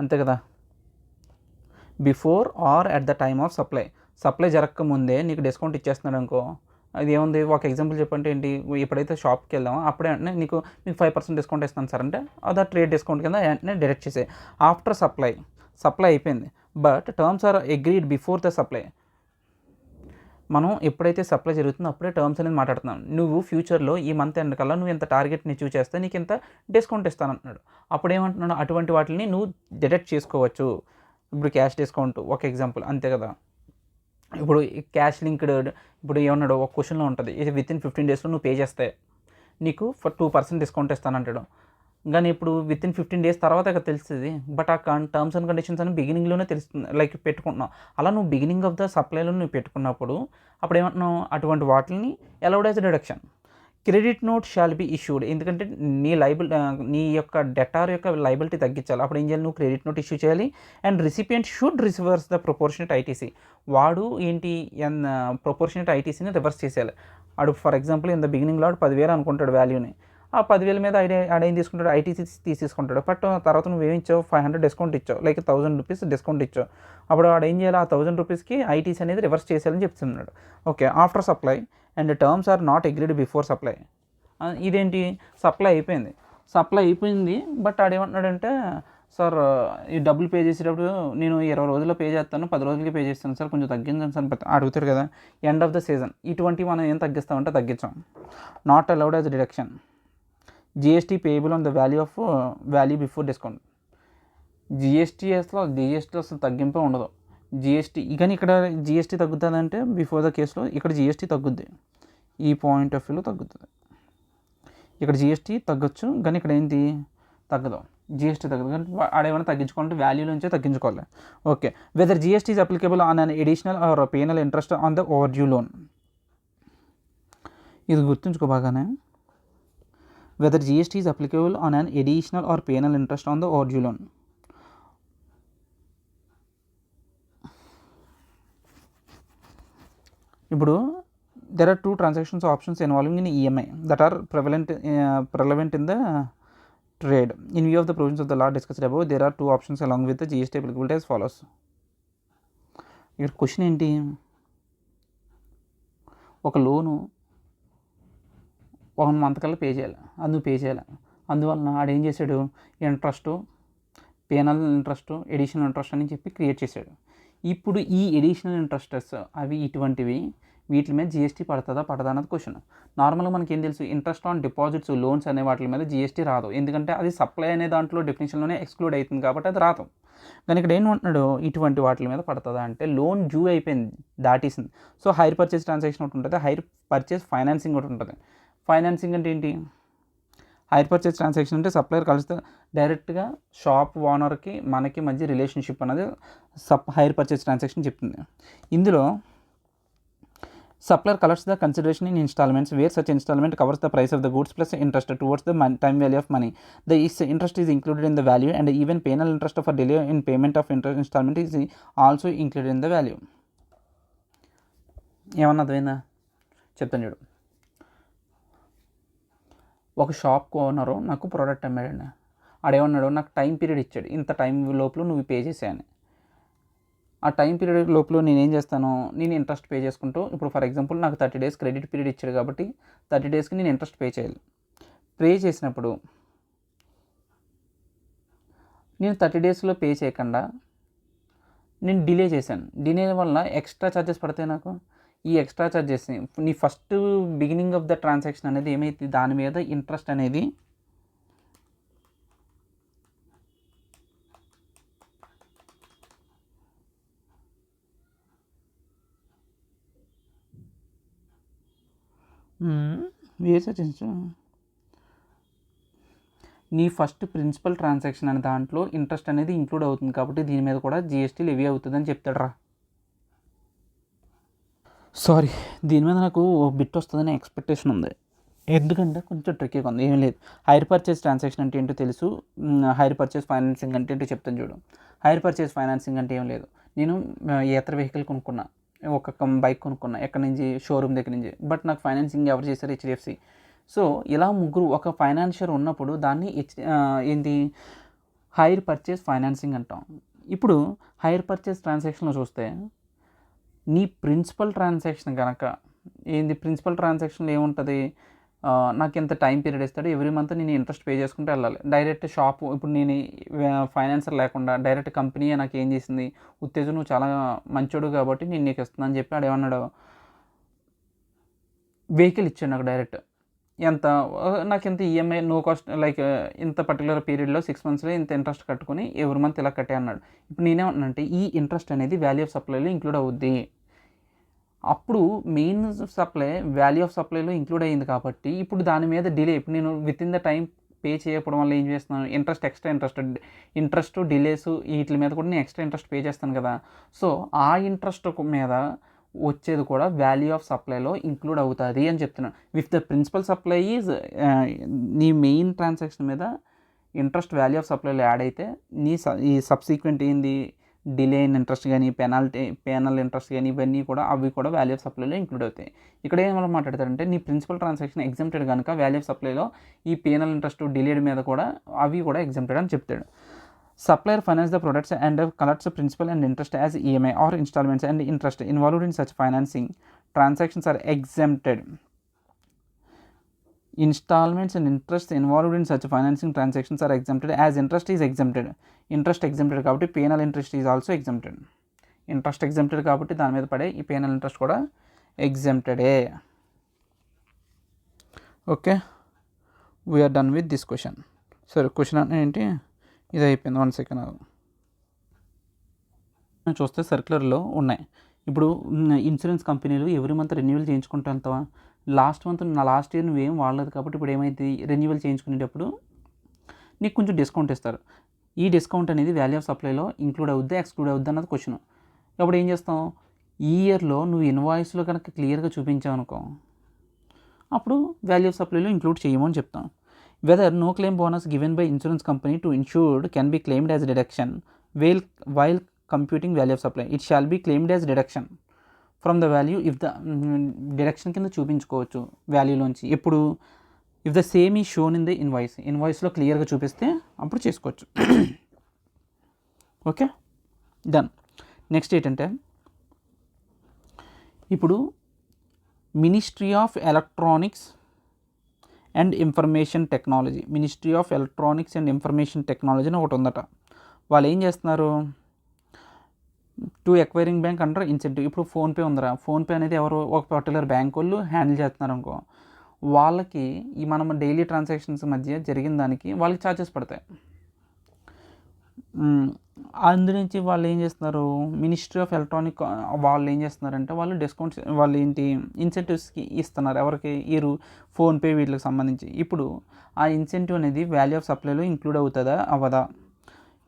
అంతే కదా. Before or at the time of supply జరగక ముందే నీకు డిస్కౌంట్ ఇచ్చేస్తున్నాడు అనుకో, అది ఏముంది, ఒక ఎగ్జాంపుల్ చెప్పంటే ఏంటి, ఎప్పుడైతే షాప్కి వెళ్దామో అప్పుడే వెంటనే మీకు 5% డిస్కౌంట్ ఇస్తాను సార్ అంటే అది ట్రేడ్ డిస్కౌంట్ కింద వెంటనే డిడక్ట్ చేసే. ఆఫ్టర్ సప్లై అయిపోయింది, but terms are agreed before the supply. మనం ఎప్పుడైతే సప్లై జరుగుతుందో అప్పుడే టర్మ్స్ అనేది మాట్లాడుతున్నాం. నువ్వు ఫ్యూచర్లో ఈ మంత్ ఎండ్ కల్లా నువ్వు ఇంత టార్గెట్ని అచీవ్ చేస్తే నీకు ఇంత డిస్కౌంట్ ఇస్తానంటున్నాడు. అప్పుడు ఏమంటున్నాడు, అటువంటి వాటిని నువ్వు డిడక్ట్ చేసుకోవచ్చు. ఇప్పుడు క్యాష్ డిస్కౌంట్ ఒక ఎగ్జాంపుల్, అంతే కదా. ఇప్పుడు క్యాష్ లింక్డ్, ఇప్పుడు ఏమన్నాడు, ఒక క్వశ్చన్లో ఉంటుంది, ఇది వితిన్ 15 డేస్లో నువ్వు పే చేస్తే నీకు 2% డిస్కౌంట్ ఇస్తానంటాడు. కానీ ఇప్పుడు వితిన్ 15 డేస్ తర్వాత తెలుస్తుంది, బట్ ఆ టర్మ్స్ అండ్ కండిషన్స్ అని బిగినింగ్లోనే తెలుస్తుంది, లైక్ పెట్టుకుంటున్నావు. అలా నువ్వు బిగినింగ్ ఆఫ్ ద సప్లైలో నువ్వు పెట్టుకున్నప్పుడు అప్పుడు ఏమంటున్నావు, అటువంటి వాటిని allowed as deduction. Credit note shall be issued, ఎందుకంటే నీ యొక్క డెటార్ యొక్క లైబిలిటీ తగ్గించాలి. అప్పుడు ఏం చేయాలి, నువ్వు క్రెడిట్ నోట్ ఇష్యూ చేయాలి. And recipient should reverse the proportionate ITC, వాడు ఏంటి ప్రొపోర్షనేట్ ఐటీసీని రివర్స్ చేసేయాలి. వాడు ఫర్ ఎగ్జాంపుల్ ఇన్ ద బిగినింగ్లో 10,000 అనుకుంటాడు వాల్యూని, ఆ 10,000 మీద ఆడేం తీసుకుంటాడు, ఐటీసీ తీసేసుకుంటాడు. బట్ తర్వాత నువ్వు ఏమి ఇచ్చావు, 500 డిస్కౌంట్ ఇచ్చావు, లైక్ 1000 రూపీస్ డిస్కౌంట్ ఇచ్చావు. అప్పుడు వాడు ఏం చేయాలి, ఆ 1000 రూపీస్కి ఐటీసీ అనేది రివర్స్ చేసేయాలని చెప్తున్నాడు. Okay, after supply and terms are not agreed before supply. ఇదేంటి, సప్లై అయిపోయింది బట్ ఆడేమంటున్నాడంటే, సార్ ఈ డబ్బులు పే చేసేటప్పుడు నేను 20 రోజుల్లో పే చేస్తాను, 10 రోజులకి పే చేస్తాను సార్, కొంచెం తగ్గించండి సార్ అడుగుతారు కదా. ఎండ్ ఆఫ్ ద సీజన్ ఇటువంటివి మనం ఏం తగ్గిస్తామంటే తగ్గించాం. Not allowed as deduction. GST payable on the value before discount. GST అసలు తగ్గింపే ఉండదు. జిఎస్టీ కానీ ఇక్కడ జిఎస్టీ తగ్గుతుందంటే బిఫోర్ ద కేసులో ఇక్కడ జిఎస్టీ తగ్గుద్ది. ఈ పాయింట్ ఆఫ్ వ్యూలో తగ్గుతుంది. ఇక్కడ జిఎస్టీ తగ్గొచ్చు కానీ ఇక్కడ ఏంటి తగ్గదు, జిఎస్టీ తగ్గదు. కానీ ఆడేమైనా తగ్గించుకోవాలంటే వాల్యూ నుంచే తగ్గించుకోవాలి. Okay, whether GST is applicable on an additional or penal interest on the overdue loan. ఇది గుర్తుంచుకో బాగానే. Whether GST is applicable on an additional or penal interest on the overdue loan. ఇప్పుడు there are two transactions options involving in EMI that are relevant in the trade. In view of the provisions of the law discussed above, there are two options along with the GST applicability as follows. ఇక్కడ క్వశ్చన్ ఏంటి, ఒక లోను 1 month కల్లా పే చేయాలి, పే చేయాలి. అందువలన ఆడేం చేశాడు, interest, penal interest, additional interest అని చెప్పి క్రియేట్ చేశాడు. ఇప్పుడు ఈ ఎడిషనల్ ఇంట్రెస్టెస్ అవి ఇటువంటివి, వీటి మీద జిఎస్టీ పడుతుందా అన్నది క్వశ్చన్. నార్మల్గా మనకి ఏం తెలుసు, ఇంట్రెస్ట్ ఆన్ డిపాజిట్స్, లోన్స్ అనే వాటి మీద జిఎస్టీ రాదు, ఎందుకంటే అది సప్లై అనే దాంట్లో డెఫినేషన్లోనే ఎక్స్క్లూడ్ అవుతుంది కాబట్టి అది రాదు. కానీ ఇక్కడ ఏమంటున్నాడు, ఇటువంటి వాటి మీద పడుతుందా అంటే లోన్ డ్యూ అయిపోయింది, దాటేసింది. సో హైర్ పర్చేస్ ట్రాన్సాక్షన్ ఒకటి ఉంటుంది, హైర్ పర్చేస్ ఫైనాన్సింగ్ ఒకటి ఉంటుంది. ఫైనాన్సింగ్ అంటే ఏంటి, హైర్ పర్చేస్ ట్రాన్సాక్షన్ అంటే సప్లయర్ కలిస్తే డైరెక్ట్గా షాప్ ఓనర్కి మనకి మధ్య రిలేషన్షిప్ అనేది హైర్ పర్చేస్ ట్రాన్సాక్షన్ చెప్తుంది. ఇందులో supplier collects the consideration in installments where such installment covers the price of the goods plus interest towards the time value of money. The interest is included in the value and even penal interest for delay in payment of interest installment is also included in the value. ఏమన్నా అర్థమైందా చెప్తాను చూడు. ఒక షాప్ ఓనరు నాకు ప్రోడక్ట్ అమ్మాడండి, ఆడేమన్నాడు, నాకు టైం పీరియడ్ ఇచ్చాడు, ఇంత టైం లోపల నువ్వు పే చేసాయని. ఆ టైం పీరియడ్ లోపల నేనేం చేస్తాను, నేను ఇంట్రెస్ట్ పే చేసుకుంటూ, ఇప్పుడు ఫర్ ఎగ్జాంపుల్ నాకు 30 days క్రెడిట్ పీరియడ్ ఇచ్చాడు కాబట్టి 30 daysకి నేను ఇంట్రెస్ట్ పే చేయాలి. పే చేసినప్పుడు నేను 30 daysలో పే చేయకుండా నేను డిలే చేశాను. డిలే వల్ల ఎక్స్ట్రా ఛార్జెస్ పడతాయి నాకు. ఈ ఎక్స్ట్రా ఛార్జెస్ని నీ first beginning of the transaction అనేది ఏమైతే దాని మీద ఇంట్రెస్ట్ అనేది నీ ఫస్ట్ ప్రిన్సిపల్ ట్రాన్సాక్షన్ అనే దాంట్లో ఇంట్రెస్ట్ అనేది ఇంక్లూడ్ అవుతుంది కాబట్టి దీని మీద కూడా జిఎస్టీ లెవీ అవుతుందని చెప్తాడు. సారీ, దీని మీద నాకు బిట్ వస్తుందని ఎక్స్పెక్టేషన్ ఉంది, ఎందుకంటే కొంచెం ట్రిక్కీగా ఉంది. ఏం లేదు, హైర్ పర్చేస్ ట్రాన్సాక్షన్ అంటే ఏంటో తెలుసు, హైర్ పర్చేస్ ఫైనాన్సింగ్ అంటే ఏంటో చెప్తాను చూడు. హైర్ పర్చేస్ ఫైనాన్సింగ్ అంటే ఏం లేదు, నేను ఇతర వెహికల్ కొనుక్కున్నా, ఒక బైక్ కొనుక్కున్నా ఎక్కడి నుంచి, షోరూమ్ దగ్గర నుంచి, బట్ నాకు ఫైనాన్సింగ్ ఎవరు చేశారు, హెచ్డిఎఫ్సి. సో ఇలా ముగ్గురు ఒక ఫైనాన్షియర్ ఉన్నప్పుడు దాన్ని ఏంటి హైర్ పర్చేస్ ఫైనాన్సింగ్ అంటాం. ఇప్పుడు హైర్ పర్చేస్ ట్రాన్సాక్షన్లో చూస్తే నీ ప్రిన్సిపల్ ట్రాన్సాక్షన్ కనుక ప్రిన్సిపల్ ట్రాన్సాక్షన్లో ఏముంటుంది, నాకు ఎంత టైం పీరియడ్ ఇస్తాడు, ఎవ్రీ మంత్ నేను ఇంట్రెస్ట్ పే చేసుకుంటూ వెళ్ళాలి. డైరెక్ట్ షాపు, ఇప్పుడు నేను ఫైనాన్సర్ లేకుండా డైరెక్ట్ కంపెనీ నాకు ఏం చేసింది, ఉత్తేజం నువ్వు చాలా మంచోడు కాబట్టి నేను నీకు ఇస్తున్నా అని చెప్పి ఆడేమన్నాడు, వెహికల్ ఇచ్చాడు నాకు డైరెక్ట్. ఎంత నాకు ఇంత ఈఎంఐ నో కాస్ట్, లైక్ ఇంత పర్టికులర్ పీరియడ్లో 6 monthsలో ఇంత ఇంట్రెస్ట్ కట్టుకొని ఎవ్రీ మంత్ ఇలా కట్టే అన్నాడు. ఇప్పుడు నేనేమన్నానంటే ఈ ఇంట్రెస్ట్ అనేది వాల్యూ ఆఫ్ సప్లైలో ఇంక్లూడ్ అవుద్ది. అప్పుడు మెయిన్ సప్లై వాల్యూ ఆఫ్ సప్లైలో ఇంక్లూడ్ అయ్యింది కాబట్టి ఇప్పుడు దాని మీద డిలే, ఇప్పుడు నేను within the time pay చేయకపోవడం వల్ల ఏం చేస్తున్నాను, ఇంట్రెస్ట్ డిలేస్ వీటి మీద కూడా నేను ఎక్స్ట్రా ఇంట్రెస్ట్ పే చేస్తాను కదా. సో ఆ ఇంట్రెస్ట్ మీద వచ్చేది కూడా వాల్యూ ఆఫ్ సప్లైలో ఇంక్లూడ్ అవుతుంది అని చెప్తున్నాను. With the principal supply is నీ మెయిన్ ట్రాన్సాక్షన్ మీద ఇంట్రెస్ట్ వాల్యూ ఆఫ్ సప్లైలో యాడ్ అయితే ఈ సబ్సీక్వెంట్ ఏంది డిలే ఇన్ ఇంట్రెస్ట్ కానీ పెనల్ ఇంట్రెస్ట్ కానీ ఇవన్నీ కూడా అవి కూడా వాల్యూ ఆఫ్ సప్లైలో ఇంక్లూడ్ అవుతాయి. ఇక్కడ ఏమైనా మాట్లాడతారంటే నీ ప్రిన్సిపల్ ట్రాన్సాక్షన్ ఎగ్జామ్టెడ్ కనుక వాల్యూ ఆఫ్ సప్లైలో ఈ పెనల్ ఇంట్రెస్ట్ డిలేడ్ మీద కూడా అవి కూడా ఎగ్జామ్టెడ్ అని చెప్తాడు. Supplier finance the products and collects principal and interest as EMI or installments and interest involved in such financing transactions are exempted. Installments and interest involved in such financing transactions are exempted as interest is exempted. Interest exempted కాబట్టి penal interest is also exempted. Interest exempted కాబట్టి దాని మీద పడే ఈ penal interest కూడా exempted. Okay, we are done with this question. సరే క్వశ్చన్ అంటే ఏంటి, ఇది అయిపోయింది. 1 సెకండ్ చూస్తే సర్క్యులర్లో ఉన్నాయి. ఇప్పుడు ఇన్సూరెన్స్ కంపెనీలు ఎవ్రీ మంత్ రెన్యువల్ చేయించుకుంటూ వెళ్తావా, లాస్ట్ ఇయర్ నువ్వేం వాడలేదు కాబట్టి ఇప్పుడు ఏమైంది, రెన్యువల్ చేయించుకునేటప్పుడు నీకు కొంచెం డిస్కౌంట్ ఇస్తారు. ఈ డిస్కౌంట్ అనేది వాల్యూ ఆఫ్ సప్లైలో ఇంక్లూడ్ అవుద్దా ఎక్స్క్లూడ్ అవుద్దా అన్నది క్వశ్చన్. అప్పుడు ఏం చేస్తాం, ఈ ఇయర్లో నువ్వు ఇన్వాయిస్లో కనుక క్లియర్గా చూపించావు అనుకో, అప్పుడు వాల్యూ ఆఫ్ సప్లైలో ఇంక్లూడ్ చేయమని చెప్తాం. Whether no claim bonus given by insurance company to insured can be claimed as a deduction while computing value of supply. It shall be claimed as deduction from the value if the deduction కింద చూపించుకోవచ్చు వాల్యూలోంచి ఎప్పుడు, ఇఫ్ ద సేమ్ ఈ షోన్ ఇన్ ద ఇన్వాయిస్లో క్లియర్గా చూపిస్తే అప్పుడు చేసుకోవచ్చు. Okay, done. నెక్స్ట్ ఏంటంటే, ఇప్పుడు ministry of electronics and information technology అని ఒకటి ఉందట. వాళ్ళు ఏం చేస్తున్నారు, to acquiring bank under incentive. ఇప్పుడు ఫోన్పే ఉందరా, ఫోన్పే అనేది ఎవరు ఒక పర్టికులర్ బ్యాంక్ వాళ్ళు హ్యాండిల్ చేస్తున్నారు అనుకో, వాళ్ళకి ఈ మనం డైలీ ట్రాన్సాక్షన్స్ మధ్య జరిగిన దానికి వాళ్ళకి ఛార్జెస్ పడతాయి. అందు నుంచి వాళ్ళు ఏం చేస్తున్నారు, మినిస్ట్రీ ఆఫ్ ఎలక్ట్రానిక్ వాళ్ళు ఏం చేస్తున్నారంటే వాళ్ళు డిస్కౌంట్స్, వాళ్ళు ఏంటి ఇన్సెంటివ్స్కి ఇస్తున్నారు. ఎవరికి, ఈ ఫోన్పే వీటికి సంబంధించి. ఇప్పుడు ఆ ఇన్సెంటివ్ అనేది వాల్యూ ఆఫ్ సప్లైలో ఇంక్లూడ్ అవుతుందా అవ్వదా,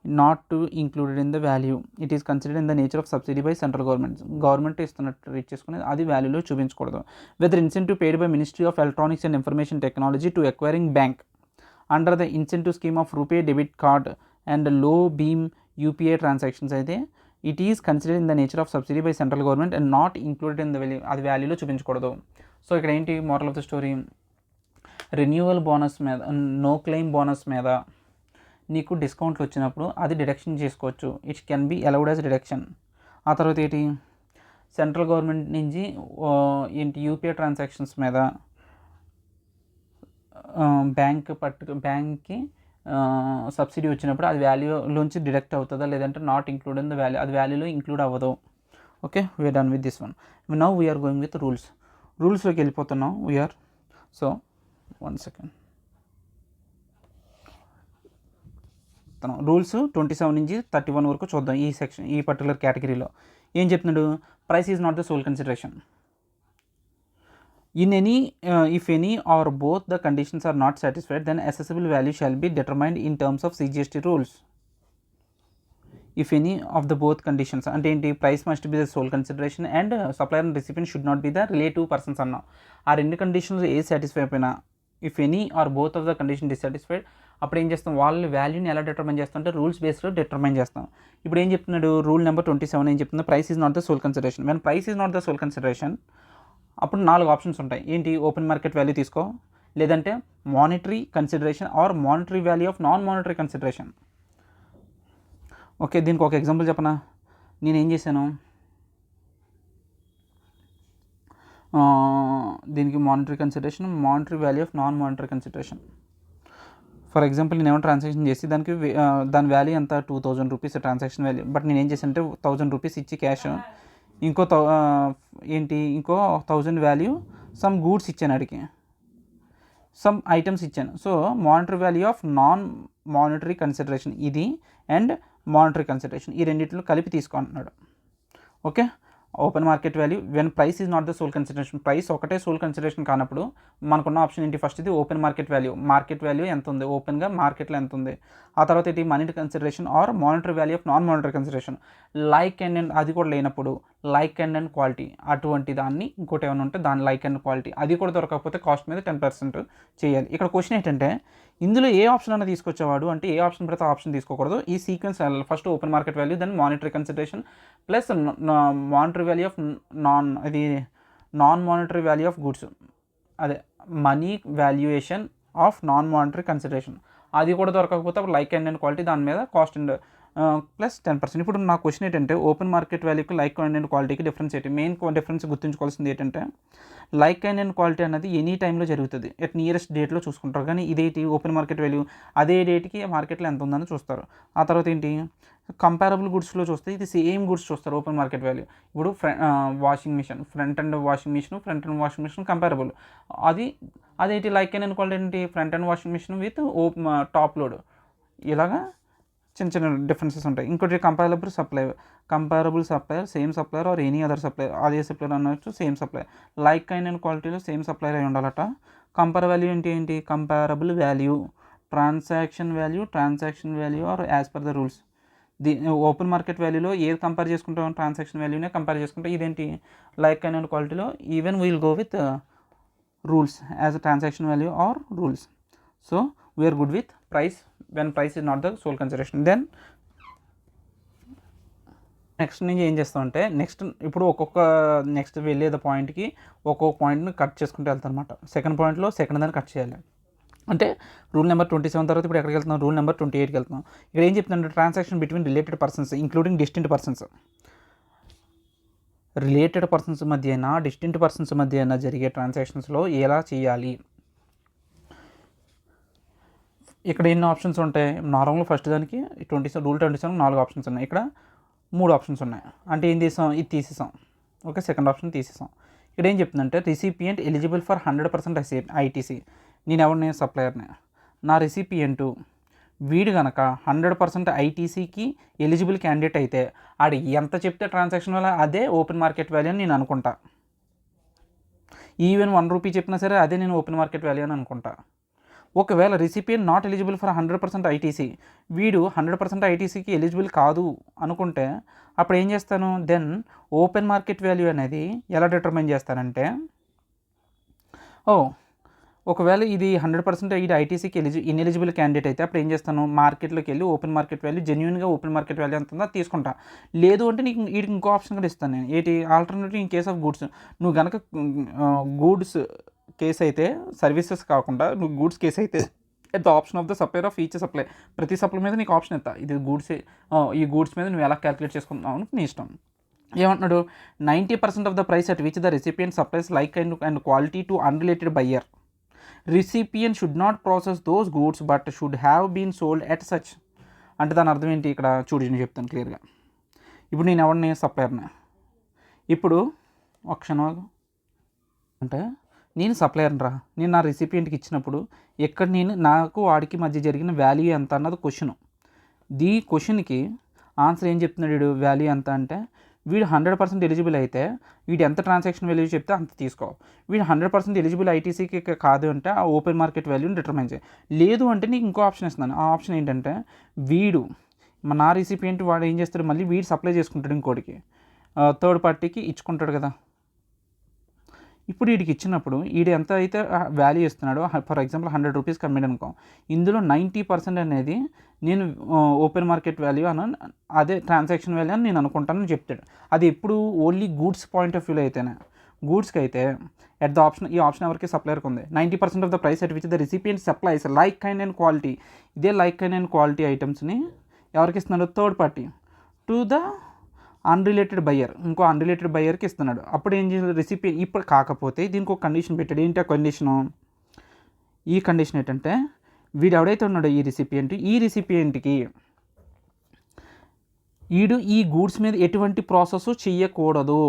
not to included in the value, it is considered in the nature of subsidy by central government ఇస్తున్నట్టు రీచ్ చేసుకునేది అది వాల్యూలో చూపించకూడదు. Whether incentive paid by ministry of electronics and information technology to acquiring bank under the incentive scheme of RuPay debit card and low BHIM UPI transactions అయితే it is considered in the nature of subsidy by central government and not included in the value, అది వాల్యూలో చూపించకూడదు. సో ఇక్కడ ఏంటి moral of the story, renewal bonus మీద, నో క్లెయిమ్ బోనస్ మీద నీకు డిస్కౌంట్లు వచ్చినప్పుడు అది డిడక్షన్ చేసుకోవచ్చు. It can be allowed as deduction. ఆ తర్వాత ఏంటి, సెంట్రల్ గవర్నమెంట్ నుంచి ఏంటి యూపీఐ ట్రాన్సాక్షన్స్ మీద బ్యాంక్కి సబ్సిడీ వచ్చినప్పుడు అది వాల్యూలోంచి డిడక్ట్ అవుతుందా లేదంటే not include in the value, అది వాల్యూలో ఇంక్లూడ్ అవ్వదు. Okay, we're done with this one. Now we're going with రూల్స్లోకి వెళ్ళిపోతున్నాం. We're so 1 second. రూల్స్ 27 నుంచి 31 వరకు చూద్దాం. ఈ సెక్షన్, ఈ పర్టికులర్ కేటగిరీలో ఏం చెప్తున్నాడు, price is not the sole consideration. In any, if any or both the conditions are not satisfied, then assessable value shall be determined in terms of CGST rules. If any of the both conditions, అంటే ఏంటి, price must be the sole consideration and supplier and recipient should not be the relative persons అన్నా. ఆ రెండు కండిషన్స్ ఏ సాటిస్ఫై అయిపోయినా, if any or both of the condition dissatisfied, అప్పుడు ఏం చేస్తాం, వాళ్ళు వాల్యూని ఎలా డిటర్మైన్ చేస్తాం అంటే రూల్స్ బేస్లో డిటర్మైన్ చేస్తాం. ఇప్పుడు ఏం చెప్తున్నాడు, రూల్ నెంబర్ 27 ఏం చెప్తుంది, price is not the sole consideration. When price is not the sole consideration, అప్పుడు 4 ఆప్షన్స్ ఉంటాయి. ఏంటి, ఓపెన్ మార్కెట్ వాల్యూ తీసుకో, లేదంటే monetary consideration or monetary value of non monetary consideration. Okay, దీనికి ఒక ఎగ్జాంపుల్ చెప్పనా, నేను ఏం చేశాను, దీనికి monetary consideration, monetary value of non monetary consideration. For example నేను ఏమైనా ట్రాన్సాక్షన్ చేసి దాని వాల్యూ ఎంత 2000 రూపీస్ ట్రాన్సాక్షన్ వాల్యూ, బట్ నేను ఏం చేశానంటే 1000 రూపీస్ ఇచ్చి క్యాష్, ఇంకో 1000 వాల్యూ సమ్ గూడ్స్ ఇచ్చాను, అడిగి సమ్ ఐటమ్స్ ఇచ్చాను. So monetary value of non monetary consideration ఇది అండ్ మానిటరీ కన్సిడరేషన్, ఈ రెండింటిలో కలిపి తీసుకుంటున్నాడు. Okay, open market value when price is not the sole consideration, price ఒకటే సోల్ కన్సిడరేషన్ కానప్పుడు మనకున్న ఆప్షన్ ఏంటి, ఫస్ట్ ఇది ఓపెన్ మార్కెట్ వాల్యూ ఎంత ఉంది, ఓపెన్గా మార్కెట్లో ఎంత ఉంది. ఆ తర్వాత ఏంటి money consideration or monetary value of non monetary consideration, like and అది కూడా లేనప్పుడు లైక్ అండ్ క్వాలిటీ అటువంటి దాన్ని ఇంకోటి ఏమైనా ఉంటే దాని లైక్ అండ్ క్వాలిటీ అది కూడా దొరకకపోతే కాస్ట్ మీద 10% చేయాలి. ఇక్కడ క్వశ్చన్ ఏంటంటే ఇందులో ఏ ఆప్షన్ అన్న తీసుకొచ్చేవాడు అంటే ఏ ఆప్షన్ పడితే ఆప్షన్ తీసుకోకూడదు. ఈ sequence first open market value, then monetary consideration plus monetary value of non monetary value of goods, అదే money valuation of non monetary consideration అది కూడా దొరకకపోతే అప్పుడు లైక్ అండ్ క్వాలిటీ దాని మీద కాస్ట్ అండ్ ప్లస్ 10%. ఇప్పుడు నా క్వశ్చన్ ఏంటంటే ఓపెన్ మార్కెట్ వాల్యూకి లైక్ అండ్ క్వాలిటీకి డిఫరెన్స్ ఏంటి, మెయిన్ డిఫరెన్స్ గుర్తుంచుకోవాల్సింది ఏంటంటే లైక్ అండ్ క్వాలిటీ అనేది ఎనీ టైంలో జరుగుతుంది, ఎట్ నియరెస్ట్ డేట్లో చూసుకుంటారు. కానీ ఇదేంటి ఓపెన్ మార్కెట్ వాల్యూ అదే డేట్కి మార్కెట్లో ఎంత ఉందని చూస్తారు. ఆ తర్వాత ఏంటి కంపారబుల్ గుడ్స్లో చూస్తే ఇది సేమ్ గుడ్స్ చూస్తారు ఓపెన్ మార్కెట్ వాల్యూ. ఇప్పుడు washing machine, front and washing machine comparable, అదేంటి లైక్ అండ్ క్వాలిటీ ఏంటి front and washing machine with top load, ఇలాగా చిన్న చిన్న డిఫరెన్సెస్ ఉంటాయి. ఇంకోటి comparable supplier same supplier or any other supplier, అదే సప్లయర్ అనొచ్చు సేమ్ సప్లయర్, లైక్ అండ్ క్వాలిటీలో సేమ్ సప్లయర్ అయి ఉండాలట. కంపేర్ వాల్యూ ఏంటి comparable value, transaction value or as per the rules. Open market వాల్యూలో ఏది కంపేర్ చేసుకుంటాం, ట్రాన్సాక్షన్ వాల్యూనే కంపేర్ చేసుకుంటాం. ఇదేంటి లైక్ అండ్ క్వాలిటీలో even will go with rules as a transaction value or rules. So we are good with price when price is not the sole consideration. Then next నుంచి ఏం చేస్తామంటే ఇప్పుడు నెక్స్ట్ వెళ్ళేది పాయింట్కి ఒక్కొక్క పాయింట్ని కట్ చేసుకుంటూ వెళ్తాను అనమాట. సెకండ్ పాయింట్లో సెకండ్ దాన్ని కట్ చేయాలి. అంటే రూల్ నెంబర్ 27 తర్వాత ఇప్పుడు ఎక్కడికి వెళ్తున్నాం, రూల్ నెంబర్ 28కి వెళ్తున్నాం. ఇక్కడ ఏం చెప్తుందంటే transaction between related persons including distinct persons, related persons మధ్య అయినా డిస్టింక్ట్ పర్సన్స్ మధ్య అయినా జరిగే ట్రాన్సాక్షన్స్లో ఎలా చేయాలి. ఇక్కడ ఎన్ని ఆప్షన్స్ ఉంటాయి, నార్మల్గా ఫస్ట్ దానికి రూల్ 27 4 ఆప్షన్స్ ఉన్నాయి, ఇక్కడ 3 ఆప్షన్స్ ఉన్నాయి. అంటే ఏం చేసాం, ఇది తీసేసాం, ఓకే సెకండ్ ఆప్షన్ తీసేసాం. ఇక్కడ ఏం చెప్తుందంటే రిసిపియంట్ ఎలిజిబుల్ ఫర్ 100% ఐటీసీ, నేను సప్లయర్ని, నా రిసిపియంటు వీడు కనుక 100% ఐటీసీకి ఎలిజిబుల్ క్యాండిడేట్ అయితే ఆడు ఎంత చెప్తే ట్రాన్సాక్షన్ వల్ల అదే ఓపెన్ మార్కెట్ వాల్యూ అని నేను అనుకుంటా. ఈవెన్ 1 రూపీ చెప్పినా సరే అదే నేను ఓపెన్ మార్కెట్ వాల్యూ అని అనుకుంటా. ఒకవేళ recipient not eligible for 100% ITC, వీడు 100% ఐటీసీకి ఎలిజిబుల్ కాదు అనుకుంటే అప్పుడు ఏం చేస్తాను, దెన్ ఓపెన్ మార్కెట్ వాల్యూ అనేది ఎలా డిటర్మైన్ చేస్తానంటే, ఒకవేళ ఇది 100% ఇది ఐటీసీకి ఇన్ఎలిజిబుల్ క్యాండిడేట్ అయితే అప్పుడు ఏం చేస్తాను, మార్కెట్లోకి వెళ్ళి ఓపెన్ మార్కెట్ వాల్యూ జెన్యూన్గా ఓపెన్ మార్కెట్ వాల్యూ ఎంత ఉందో తీసుకుంటా. లేదు అంటే నీకు వీడికి ఇంకో ఆప్షన్ కూడా ఇస్తాను నేను, ఏంటి alternative in case of goods. నువ్వు కనుక గూడ్స్ కేసు అయితే సర్వీసెస్ కాకుండా నువ్వు గూడ్స్ కేసు అయితే at the option of the supplier of each supply, ప్రతి సప్లై మీద నీకు ఆప్షన్ ఇస్తా, ఇది గూడ్సే, ఈ గూడ్స్ మీద నువ్వు ఎలా క్యాలిక్యులేట్ చేసుకుంటున్నావు నీ ఇష్టం. ఏమంటున్నాడు, 90% of the price at which the recipient supplies like and quality to unrelated buyer, recipient should not process those goods but should have been sold at such. అంటే దాని అర్థం ఏంటి, ఇక్కడ చూడు నేను చెప్తాను క్లియర్గా. ఇప్పుడు నేను ఎవరిని, సప్లయర్ని. ఇప్పుడు ఒక క్షణం అంటే నేను సప్లయర్ని రా, నేను నా రెసిపియంట్కి ఇచ్చినప్పుడు ఎక్కడ నాకు వాడికి మధ్య జరిగిన వాల్యూ ఎంత అన్నది క్వశ్చను. దీ క్వశ్చన్కి ఆన్సర్ ఏం చెప్తున్నాడు వీడు, వాల్యూ ఎంత అంటే వీడు 100% ఎలిజిబుల్ అయితే వీడు ఎంత ట్రాన్సాక్షన్ వాల్యూ చెప్తే అంత తీసుకో. వీడు 100% ఎలిజిబుల్ ఐటీసీకి కాదు అంటే ఆ ఓపెన్ మార్కెట్ వాల్యూని డిటర్మైన్ చేయి. లేదు అంటే నీకు ఇంకో ఆప్షన్ ఇస్తున్నాను. ఆ ఆప్షన్ ఏంటంటే వీడు నా రెసిపియంట్ వాడు ఏం చేస్తాడు, మళ్ళీ వీడు సప్లై చేసుకుంటాడు ఇంకోటికి, థర్డ్ పార్టీకి ఇచ్చుకుంటాడు కదా. ఇప్పుడు వీడికి ఇచ్చినప్పుడు వీడు ఎంత అయితే వాల్యూ ఇస్తున్నాడో, ఫర్ ఎగ్జాంపుల్ 100 రూపీస్కి అమ్మాడు అనుకో, ఇందులో 90% అనేది నేను ఓపెన్ మార్కెట్ వాల్యూ అదే ట్రాన్సాక్షన్ వాల్యూ అని నేను అనుకుంటానని చెప్తాడు. అది ఎప్పుడు ఓన్లీ గూడ్స్ పాయింట్ ఆఫ్ వ్యూలో అయితేనే. గూడ్స్కి అయితే ఎట్ ద ఆప్షన్, ఈ ఆప్షన్ ఎవరికి, సప్లయర్కి ఉంది. 90% of the price at which the recipient supplies like kind and quality, ఇదే లైక్ కైండ్ అండ్ క్వాలిటీ ఐటమ్స్ని ఎవరికి ఇస్తున్నాడు, third party to the unrelated buyer, ఇంకో అన్రిలేటెడ్ బయ్యర్కి ఇస్తున్నాడు. అప్పుడు ఏం చేయాలి రెసిపియెంట్. ఇప్పుడు కాకపోతే దీనికి ఒక కండిషన్ పెట్టాడు. ఏంటి ఆ కండిషను, ఈ కండిషన్ ఏంటంటే వీడు ఎవడైతే ఉన్నాడో ఈ రెసిపియెంట్కి వీడు ఈ గూడ్స్ మీద ఎటువంటి ప్రాసెస్ చెయ్యకూడదు.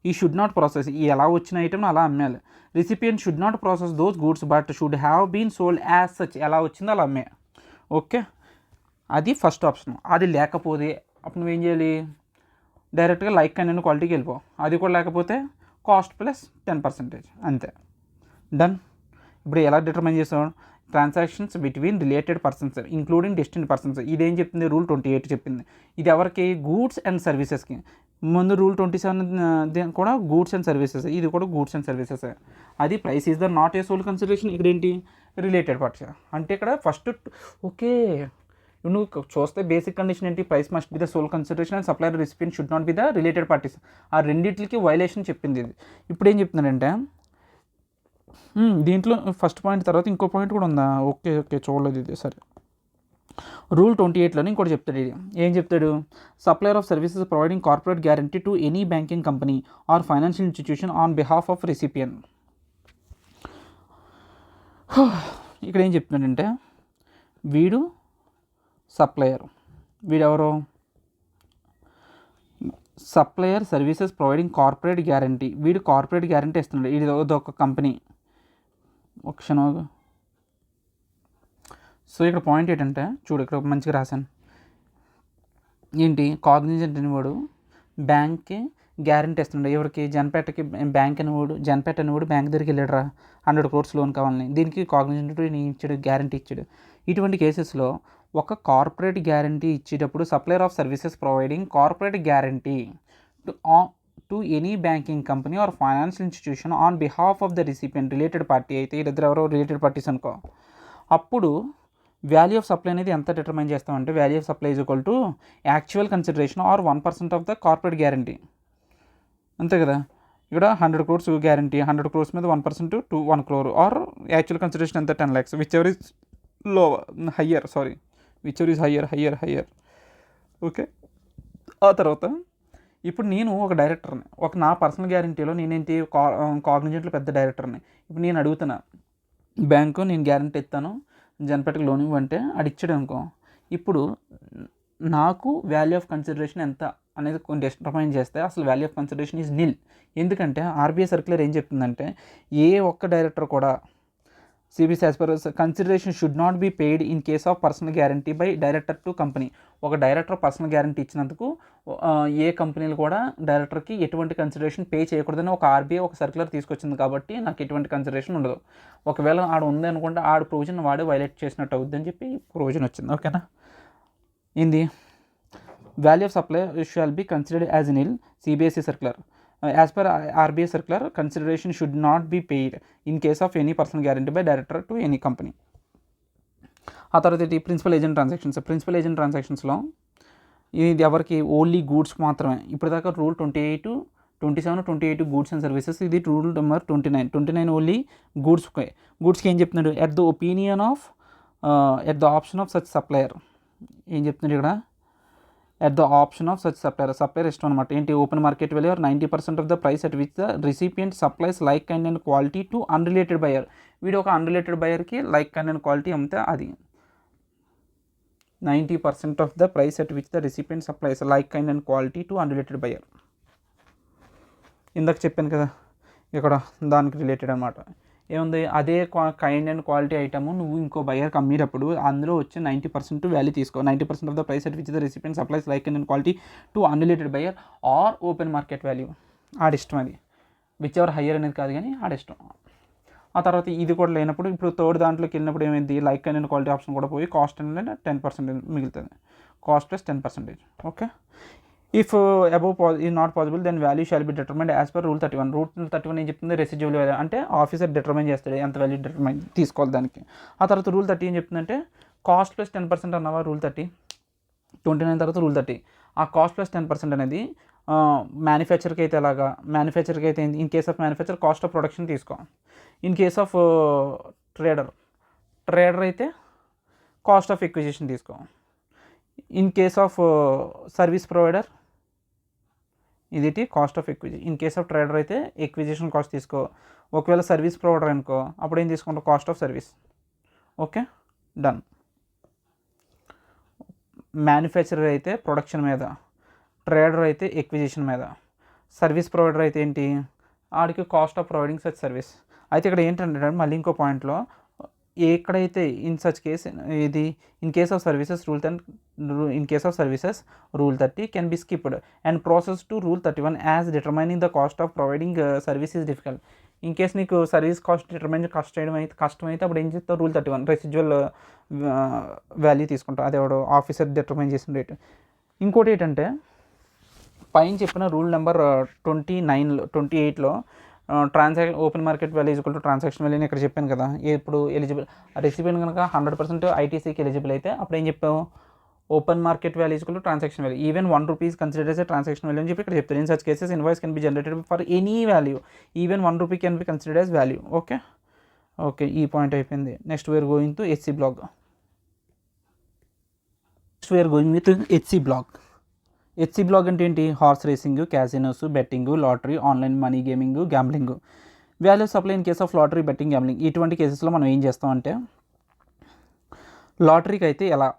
ఈ షుడ్ నాట్ ప్రాసెస్, ఈ ఎలా వచ్చిన ఐటమ్ని అలా అమ్మాలి. Recipient should not process those goods but should have been sold as such, ఎలా వచ్చిందో అలా అమ్మే. ఓకే, అది ఫస్ట్ ఆప్షన్. అది లేకపోతే అప్పుడు నువ్వేం చేయాలి, డైరెక్ట్గా లైక్ అండ్ క్వాలిటీకి వెళ్ళిపో. అది కూడా లేకపోతే కాస్ట్ ప్లస్ 10% అంతే, డన్. ఇప్పుడు ఎలా డిటర్మైన్ చేస్తాం? Transactions between related persons including destiny persons. ఇదేం చెప్తుంది? రూల్ 28 చెప్పింది. ఇది ఎవరికి? గూడ్స్ అండ్ సర్వీసెస్కి. ముందు రూల్ 27 కూడా గూడ్స్ అండ్ సర్వీసెస్, ఇది కూడా గూడ్స్ అండ్ సర్వీసెస్. అది price is the not a sole consideration. ఇక్కడ ఏంటి? Related parts. అంటే ఇక్కడ ఫస్ట్ ఓకే, నువ్వు చూస్తే బేసిక్ కండిషన్ ఏంటి? Price must be the sole consideration and supplier recipient should not be the related parties. ఆ రెండింటికి వైలేషన్ చెప్పింది ఇది. ఇప్పుడు ఏం చెప్తున్నాడంటే దీంట్లో ఫస్ట్ పాయింట్ తర్వాత ఇంకో పాయింట్ కూడా ఉందా? ఓకే చూడలేదు ఇది. సరే, రూల్ 28లోనే ఇంకోటి చెప్తాడు. ఇది ఏం చెప్తాడు? Supplier of services providing corporate guarantee to any banking company or financial institution on behalf of recipient. ఇక్కడ ఏం చెప్తున్నాడంటే వీడు సప్లయర్, వీడెవరో supplier services providing corporate guarantee. వీడు కార్పొరేట్ గ్యారంటీ ఇస్తున్నాడు. ఇది ఒక కంపెనీ. ఒక క్షణం. సో ఇక్కడ పాయింట్ ఏంటంటే చూడు, ఇక్కడ మంచిగా రాశాను. ఏంటి? కాగ్నిజెంట్ అనేవాడు బ్యాంక్కి గ్యారంటీ ఇస్తున్నాడు. ఎవరికి? జన్పేటకి. బ్యాంక్ అనేవాడు, జన్పేట అనేవాడు బ్యాంక్ దగ్గరికి వెళ్ళాడు, 100 crores లోన్ కావాలని. దీనికి కాగ్నిజెంట్ ఇచ్చాడు, గ్యారంటీ ఇచ్చాడు. ఇటువంటి కేసెస్లో ఒక కార్పొరేట్ గ్యారంటీ ఇచ్చేటప్పుడు supplier of services providing corporate guarantee to any banking company or financial institution on behalf of the recipient related party అయితే, ఇద్దరు ఎవరో రిలేటెడ్ పార్టీస్ అనుకో, అప్పుడు వాల్యూ ఆఫ్ సప్లై అనేది ఎంత డిటర్మైన్ చేస్తామంటే value of supply is equal to actual consideration or 1% of the corporate guarantee. అంతే కదా? ఇక్కడ 100 crores గ్యారంటీ, 100 crores మీద 1% to 1 crore or actual consideration ఎంత? 10 lakhs, whichever is higher. Whichever is higher. Okay. ఆ తర్వాత ఇప్పుడు నేను ఒక డైరెక్టర్ని, నా పర్సనల్ గ్యారంటీలో నేనేంటి కాగ్నిజెంట్లో పెద్ద డైరెక్టర్ని. ఇప్పుడు నేను అడుగుతున్నా బ్యాంకు, నేను గ్యారంటీ ఇస్తాను జన్పేటకి లోన్ ఇవ్వంటే అడిచ్చాడు అనుకో. ఇప్పుడు నాకు వాల్యూ ఆఫ్ కన్సిడరేషన్ ఎంత అనేది డిటర్మైన్ చేస్తే అసలు వాల్యూ ఆఫ్ కన్సిడరేషన్ ఈజ్ నిల్. ఎందుకంటే ఆర్బీఐ సర్క్యులర్ ఏం చెప్తుందంటే ఏ ఒక్క డైరెక్టర్ కూడా CBC as per consideration should not be paid in case of personal guarantee by director to company. ఒక డైరెక్టర్ పర్సనల్ గ్యారంటీ ఇచ్చినందుకు ఏ కంపెనీలు కూడా డైరెక్టర్కి ఎటువంటి కన్సిడరేషన్ పే చేయకూడదని ఒక ఆర్బీఐ ఒక సర్క్యులర్ తీసుకొచ్చింది. కాబట్టి నాకు ఎటువంటి కన్సిడరేషన్ ఉండదు. ఒకవేళ ఆడ ఉంది అనుకుంటే ఆడ ప్రొవిజన్ వాడే వైలేట్ చేసినట్టు అవుద్ది అని చెప్పి ప్రొవిజన్ వచ్చింది. ఓకేనా? ఏంది? Value of supply shall be considered as nil. CBSE circular. As per RBI circular, consideration should not be paid in case of any personal guarantee by director to any company. ఆ తర్వాత principal agent transactions. Principal agent ట్రాన్సాక్షన్స్లో ఇది ఎవరికి? ఓన్లీ గూడ్స్కి మాత్రమే. ఇప్పటిదాకా రూల్ 28, 27, 28 గూడ్స్ అండ్ సర్వీసెస్. ఇది రూల్ నెంబర్ 29 ఓన్లీ గూడ్స్కి. గూడ్స్కి ఏం చెప్తున్నాడు? At the option of such supplier. ఏం చెప్తున్నాడు ఇక్కడ? At the option of such supplier ఇష్టం అనమాట. ఏంటి? Open market value 90% of the price at which the recipient supplies like kind and quality to unrelated buyer. వీడు ఒక అన్రిలేటెడ్ బయర్కి లైక్ కైండ్ అండ్ క్వాలిటీ అమ్మితే అది 90% of the price at which the recipient supplies like kind and quality to unrelated buyer. ఇందాక చెప్పాను కదా, ఇక్కడ దానికి రిలేటెడ్ అనమాట. ఏముంది? అదే కైండ్ అండ్ క్వాలిటీ ఐటమ్ నువ్వు ఇంకో బయర్కి అమ్మేటప్పుడు అందులో వచ్చి 90% వాల్యూ తీసుకో. 90% of the price at which the recipient supplies like and quality to unrelated buyer or open market value. ఆడిష్టం అది. విచ్ ఎవర్ హయ్యర్ అనేది కాదు కానీ ఆడిష్టం. ఆ తర్వాత ఇది కూడా లేనప్పుడు ఇప్పుడు థర్డ్ దాంట్లోకి వెళ్ళినప్పుడు ఏమైంది? లైక్ అండ్ క్వాలిటీ ఆప్షన్ కూడా పోయి కాస్ట్ అనేది 10% మిగులుతుంది. Cost plus 10%. Okay. If above is not possible then value shall be determined as per rule 31. Rule 31 ఏం చెప్తుంది? రెసిడ్యువల్ వాల్యూ అంటే ఆఫీసర్ డిటర్మైన్ చేస్తాడు ఎంత వాల్యూ డిటర్మైన్ తీసుకోవాలి దానికి. ఆ తర్వాత రూల్ 30 ఏం చెప్తుందంటే కాస్ట్ ప్లస్ 10% అన్నవా రూల్ 30. 29 తర్వాత రూల్ 30. ఆ కాస్ట్ ప్లస్ 10% అనేది మ్యానుఫ్యాక్చర్కి అయితే ఎలాగా? మ్యానుఫ్యాక్చర్కి అయితే in case of manufacture cost of production తీసుకో. ఇన్ కేస్ ఆఫ్ ట్రేడర్ అయితే కాస్ట్ ఆఫ్ ఎక్విజిషన్ తీసుకో. In case of service provider ఇది cost of acquisition. In case of trader అయితే ఎక్విజిషన్ కాస్ట్ తీసుకో. ఒకవేళ సర్వీస్ ప్రొవైడర్ అనుకో అప్పుడు ఏం తీసుకుంటావు? Cost of service. Okay, done. Manufacturer అయితే ప్రొడక్షన్ మీద, ట్రేడర్ అయితే ఎక్విజిషన్ మీద, సర్వీస్ ప్రొవైడర్ అయితే ఏంటి? ఆడికి cost of providing such service. అయితే ఇక్కడ ఏంటంటే మళ్ళీ ఇంకో పాయింట్లో ఎక్కడైతే ఇన్ సచ్ కేస్ ఇది in case of services rule in case of services, Rule 30 can be skipped and processed to Rule 31 as determining the cost of providing service is difficult. In case నీకు సర్వీస్ కాస్ట్ డిటర్మైన్ కష్టమైతే అప్పుడు ఏం చేస్తావు, Rule 31 రెసిడ్యువల్ వాల్యూ తీసుకుంటావు, అది ఎవడో ఆఫీసర్ డిటర్మైన్ చేసిన రేట్. ఇంకోటి ఏంటంటే పైన చెప్పిన రూల్ నెంబర్ 28లో open market value equal to transaction value అని ఇక్కడ చెప్పాను కదా. ఇప్పుడు ఎలిజిబుల్ రెసిపియెంట్ కనుక 100% ఐటీసీకి ఎలిజిబుల్ అయితే అప్పుడు ఏం చెప్పావు, open market value equal to transaction value even ₹1 consider as transaction value అని చెప్పి ఇక్కడ చెప్తారు. In such cases invoice can be generated for any value even ₹1 can be considered as value. Okay ఈ పాయింట్ అయిపోయింది. Next we are going to HC block. HC block అంటే ఏంటి, horse racing, casinos, betting, lottery, online money gaming, gambling. Value supply in case of lottery, betting, gambling. ఇటువంటి కేసెస్లో మనం ఏం చేస్తామంటే లాటరీకి అయితే ఎలా,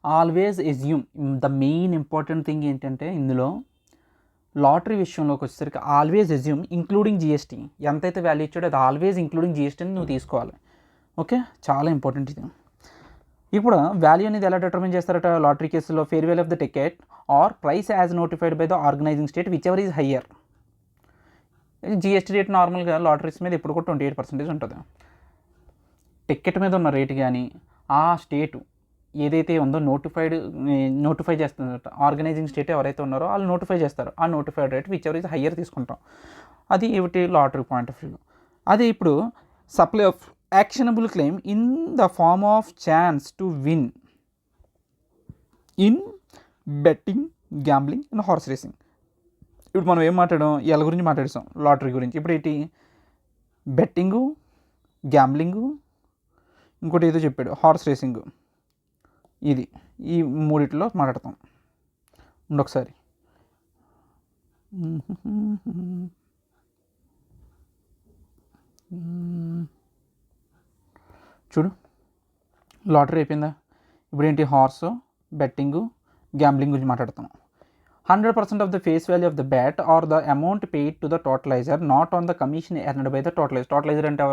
always assume. The main important thing ఏంటంటే ఇందులో లాటరీ విషయంలోకి వచ్చేసరికి ఆల్వేస్ ఎజ్యూమ్ ఇంక్లూడింగ్ జిఎస్టీ. ఎంతైతే వాల్యూ ఇచ్చాడో అది ఆల్వేస్ ఇంక్లూడింగ్ జిఎస్టీని నువ్వు తీసుకోవాలి. ఓకే, చాలా ఇంపార్టెంట్ ఇది. ఇప్పుడు వాల్యూ అనేది ఎలా డిటర్మిన్ చేస్తారట లాటరీ కేసులో, fair value of the ticket or price as notified by the organising state whichever is higher. GST rate నార్మల్గా లాటరీస్ మీద ఎప్పుడు కూడా 28% ఉంటుంది. టికెట్ మీద ఉన్న రేటు కానీ ఆ స్టేటు ఏదైతే ఉందో నోటిఫై చేస్తుందట, ఆర్గనైజింగ్ స్టేట్ ఎవరైతే ఉన్నారో వాళ్ళు నోటిఫై చేస్తారు, ఆ notified rate which ever is higher తీసుకుంటాం. అది ఏమిటి లాటరీ పాయింట్ ఆఫ్ వ్యూ. అదే ఇప్పుడు supply of actionable claim in the form of chance to win in betting, gambling and horse racing. ఇప్పుడు మనం ఏం మాట్లాడాం, ఎలా గురించి మాట్లాడేసాం, లాటరీ గురించి. ఇప్పుడు ఏంటి, బెట్టింగు, గ్యాంబ్లింగు, ఇంకోటి ఏదో చెప్పాడు హార్స్ రేసింగ్. ఇది ఈ మూడిట్లో మాట్లాడతాం. ఉండొకసారి చూడు, లాటరీ అయిపోయిందా. ఇప్పుడు ఏంటి, హార్స్, బెట్టింగు, గ్యాంబ్లింగ్ గురించి మాట్లాడుతున్నాం. 100% of the face value of the bet or the amount paid to the totaliser not on the commission earned by the totaliser. Totaliser అంటే